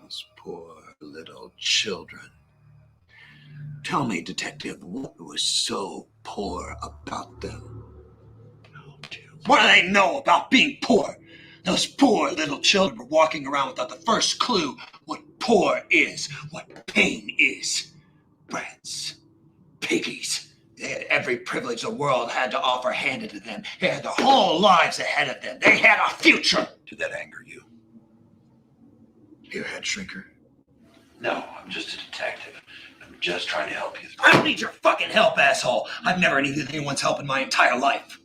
Those poor little children. Tell me, Detective, what was so poor about them? What do they know about being poor? Those poor little children were walking around without the first clue what poor is, what pain is. Brats, piggies. They had every privilege the world had to offer handed to them. They had their whole lives ahead of them. They had a future. Did that anger you? You head shrinker? No, I'm just a detective. I'm just trying to help you. I don't need your fucking help, asshole. I've never needed anyone's help in my entire life.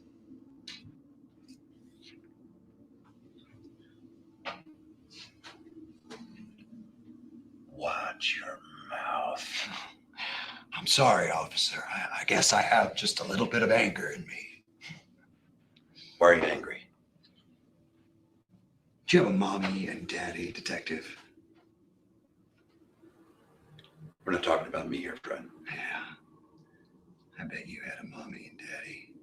Watch your mouth. I'm sorry, officer. I guess I have just a little bit of anger in me. Why are you angry? Do you have a mommy and daddy, detective? We're not talking about me here, friend. Yeah. I bet you had a mommy and daddy.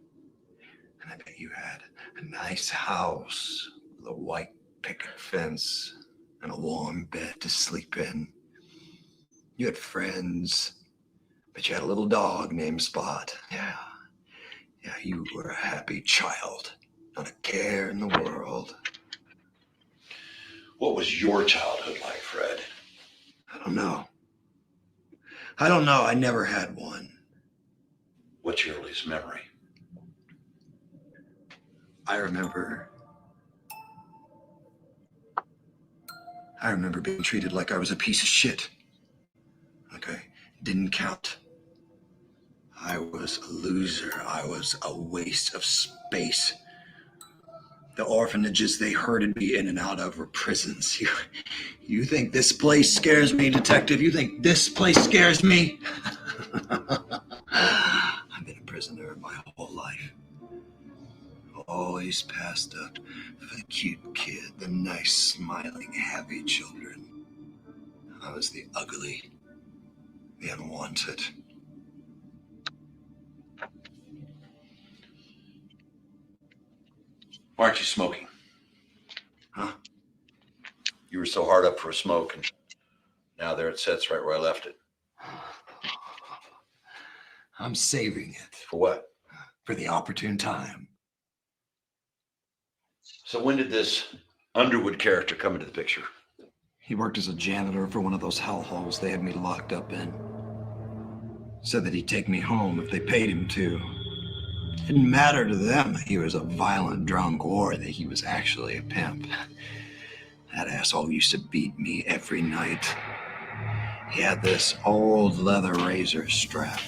And I bet you had a nice house with a white picket fence and a warm bed to sleep in. You had friends, but you had a little dog named Spot. Yeah, you were a happy child. Not a care in the world. What was your childhood like, Fred? I don't know. I never had one. What's your earliest memory? I remember being treated like I was a piece of shit. Okay? Didn't count. I was a loser. I was a waste of space. The orphanages they herded me in and out of were prisons. You think this place scares me, detective? You think this place scares me? I've been a prisoner my whole life. Always passed up for the cute kid, the nice, smiling, happy children. I was the ugly, the unwanted. Why aren't you smoking? Huh? You were so hard up for a smoke, and now there it sits right where I left it. I'm saving it. For what? For the opportune time. So when did this Underwood character come into the picture? He worked as a janitor for one of those hellholes they had me locked up in. Said that he'd take me home if they paid him to. Didn't matter to them that he was a violent drunk or that he was actually a pimp. That asshole used to beat me every night. He had this old leather razor strap.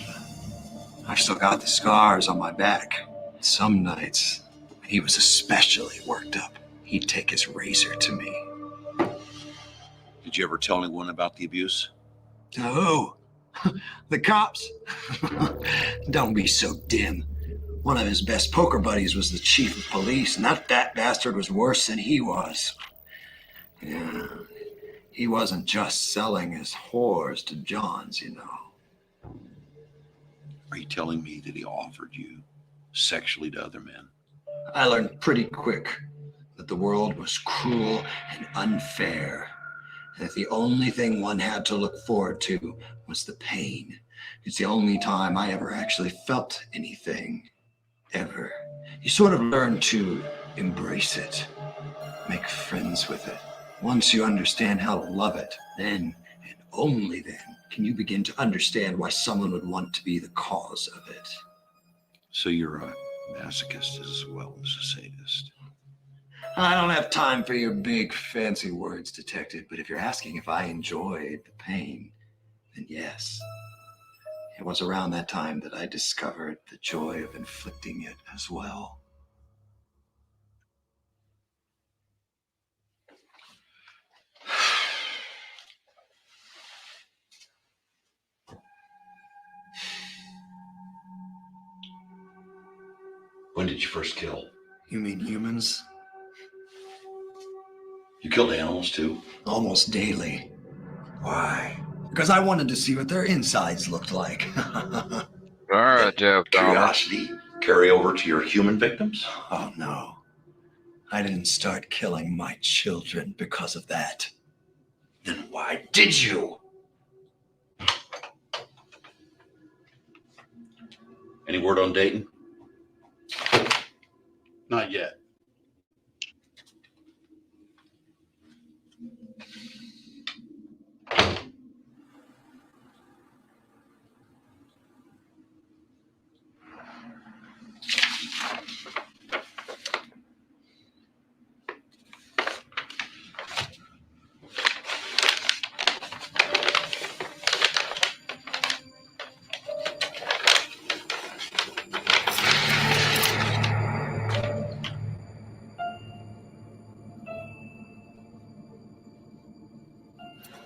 I still got the scars on my back. Some nights, he was especially worked up. He'd take his razor to me. Did you ever tell anyone about the abuse? To who? The cops? Don't be so dim. One of his best poker buddies was the chief of police, and that bastard was worse than he was. Yeah, he wasn't just selling his whores to Johns, you know. Are you telling me that he offered you sexually to other men? I learned pretty quick that the world was cruel and unfair, and that the only thing one had to look forward to was the pain. It's the only time I ever actually felt anything. Ever. You sort of learn to embrace it, make friends with it. Once you understand how to love it, then Only then can you begin to understand why someone would want to be the cause of it. So you're a masochist as well as a sadist. I don't have time for your big fancy words, detective, but if you're asking if I enjoyed the pain, then yes. It was around that time that I discovered the joy of inflicting it as well. When did you first kill? You mean humans? You killed animals too? Almost daily. Why? Because I wanted to see what their insides looked like. All right, Jeff Dahmer. Curiosity carry over to your human victims? Oh, no. I didn't start killing my children because of that. Then why did you? Any word on Dayton? Not yet.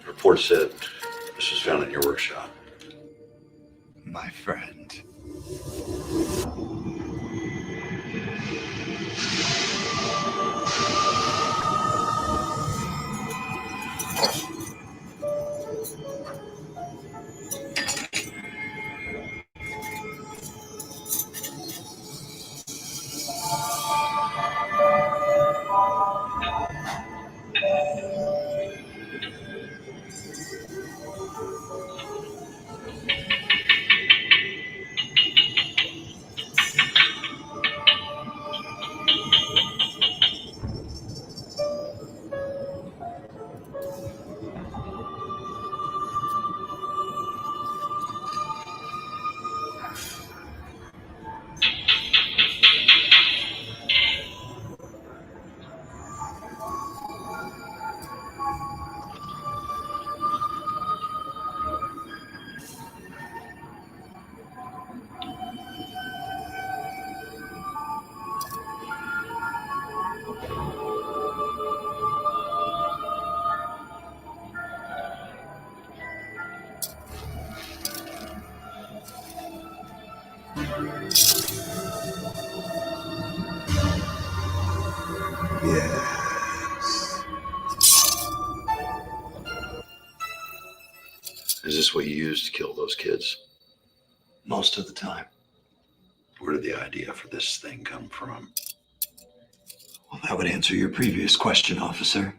Report said this was found in your workshop. My friend. Yes. Is this what you used to kill those kids? Most of the time. Where did the idea for this thing come from? Well, that would answer your previous question, officer.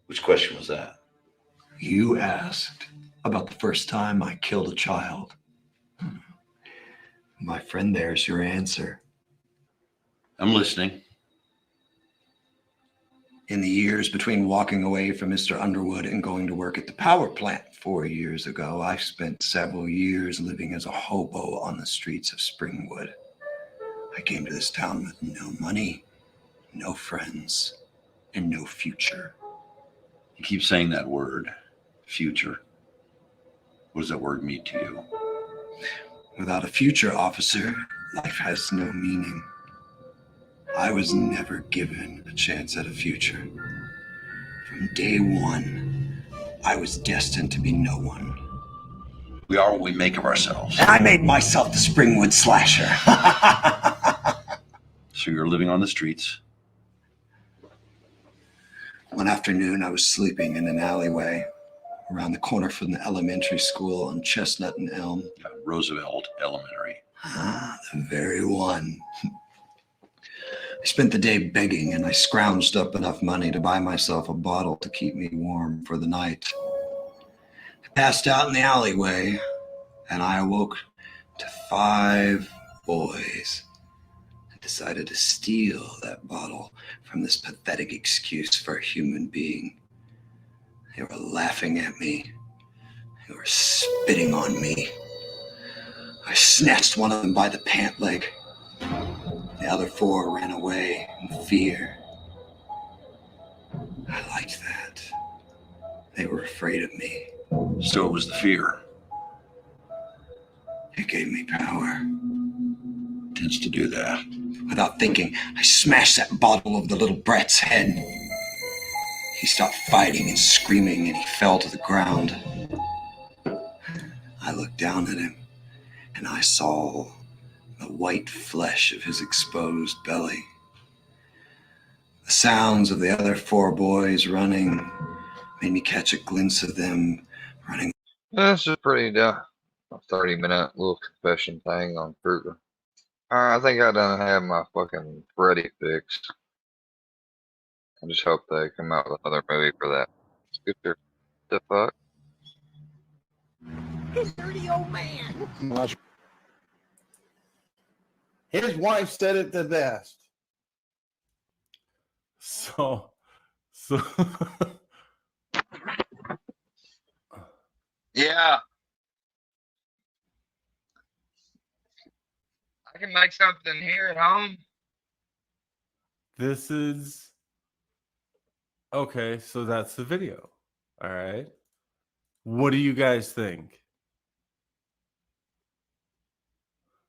Which question was that? You asked about the first time I killed a child. My friend, there's your answer. I'm listening. In the years between walking away from Mr. Underwood and going to work at the power plant 4 years ago, I spent several years living as a hobo on the streets of Springwood. I came to this town with no money, no friends, and no future. You keep saying that word, future. What does that word mean to you? Without a future, officer, life has no meaning. I was never given a chance at a future. From day one, I was destined to be no one. We are what we make of ourselves. And I made myself the Springwood Slasher. So you're living on the streets? One afternoon, I was sleeping in an alleyway around the corner from the elementary school on Chestnut and Elm. Roosevelt Elementary. Ah, the very one. I spent the day begging, and I scrounged up enough money to buy myself a bottle to keep me warm for the night. I passed out in the alleyway, and I awoke to 5 boys. I decided to steal that bottle from this pathetic excuse for a human being. They were laughing at me. They were spitting on me. I snatched one of them by the pant leg. The other 4 ran away in fear. I liked that. They were afraid of me. So it was the fear. It gave me power. Tends to do that. Without thinking, I smashed that bottle over the little brat's head. He stopped fighting and screaming, and he fell to the ground. I looked down at him, and I saw the white flesh of his exposed belly. The sounds of the other 4 boys running made me catch a glimpse of them running. This is pretty a 30-minute little confession thing on Kruger. Alright, I think I done have my fucking Freddy fixed. I just hope they come out with another movie for that. Scooter, the fuck? This dirty old man. His wife said it the best. So Yeah. I can make something here at home. this is okay. So that's the video. All right. What do you guys think?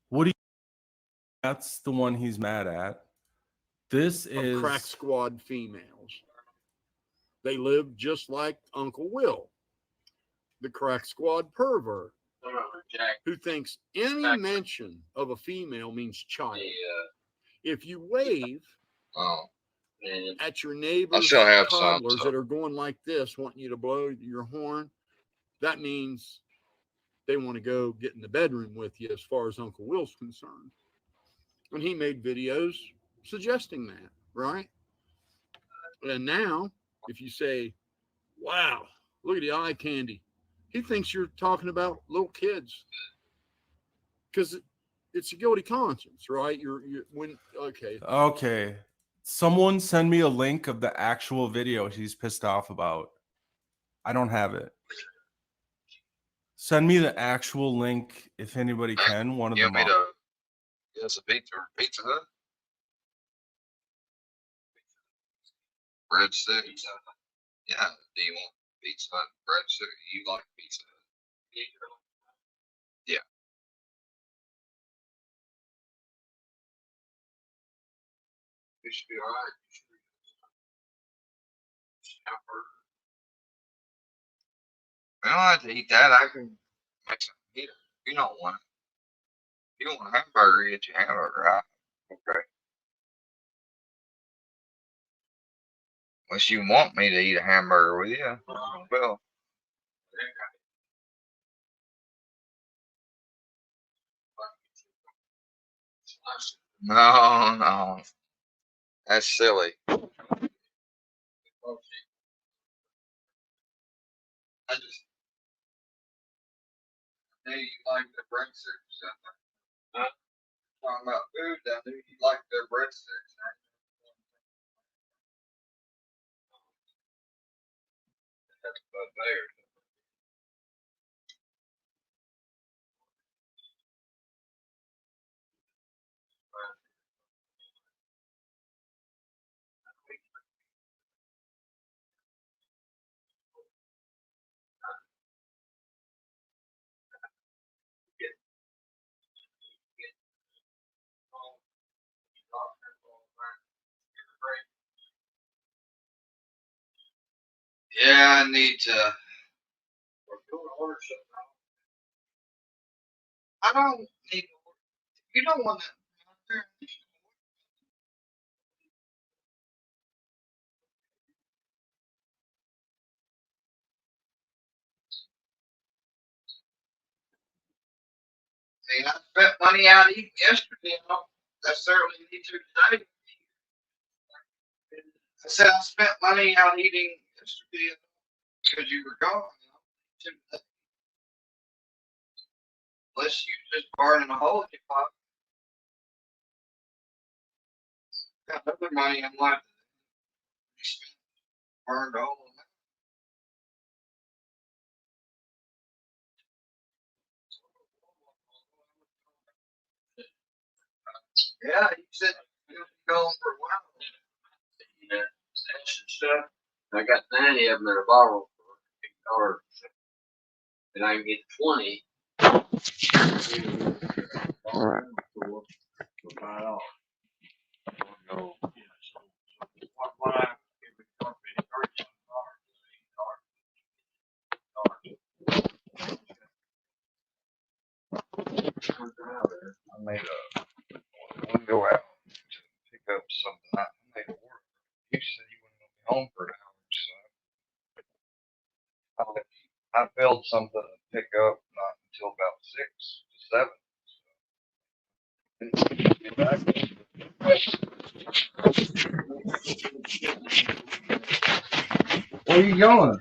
What do you? That's the one he's mad at. This is Crack Squad females. They live just like Uncle Will, the Crack Squad pervert, who thinks any mention of a female means child. If you wave at your neighbors, still have some, toddlers so. that are going like this, wanting you to blow your horn, that means they want to go get in the bedroom with you as far as Uncle Will's concerned. And he made videos suggesting that, right? And now, if you say, wow, look at the eye candy, he thinks you're talking about little kids. Because it's a guilty conscience, right? okay. Someone send me a link of the actual video he's pissed off about. I don't have it. Send me the actual link if anybody can. One of them. Yes, a Pizza Hut. Breadsticks. Yeah. Do you want Pizza Hut breadstick? You like Pizza Hut? Yeah. It should be alright. I don't have to eat that. I can make some here. You don't want it. You don't want a hamburger, eat your hamburger, right? Okay. Unless you want me to eat a hamburger with you, well. No. That's silly. I knew you like the breadsticks. Huh? Talking about food, I knew you like their breadsticks. That's about there. Yeah, I need to. I don't need. You don't want to. See, I spent money out eating yesterday. I don't necessarily need to today. I said I spent money out eating yesterday because you were gone. Unless you just burning a hole in your pocket. Got other money I'm like burned a hole in that. Yeah, you said you were going for a while. Yeah, stats and stuff. I got 90 of them in a bottle for $8. And I can get 20. All right. For $5. Go. I made a one go out to pick up something. I made a order. You said you wouldn't be home for an hour, so I filled something to pick up not until about 6 to 7. Where are you going?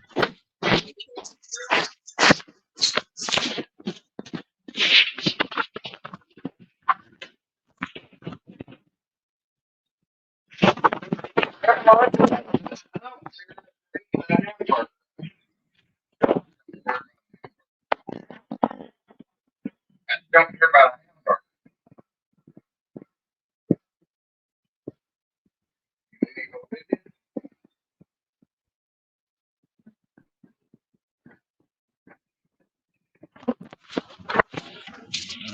Don't care about a hamburger.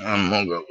I'm gonna go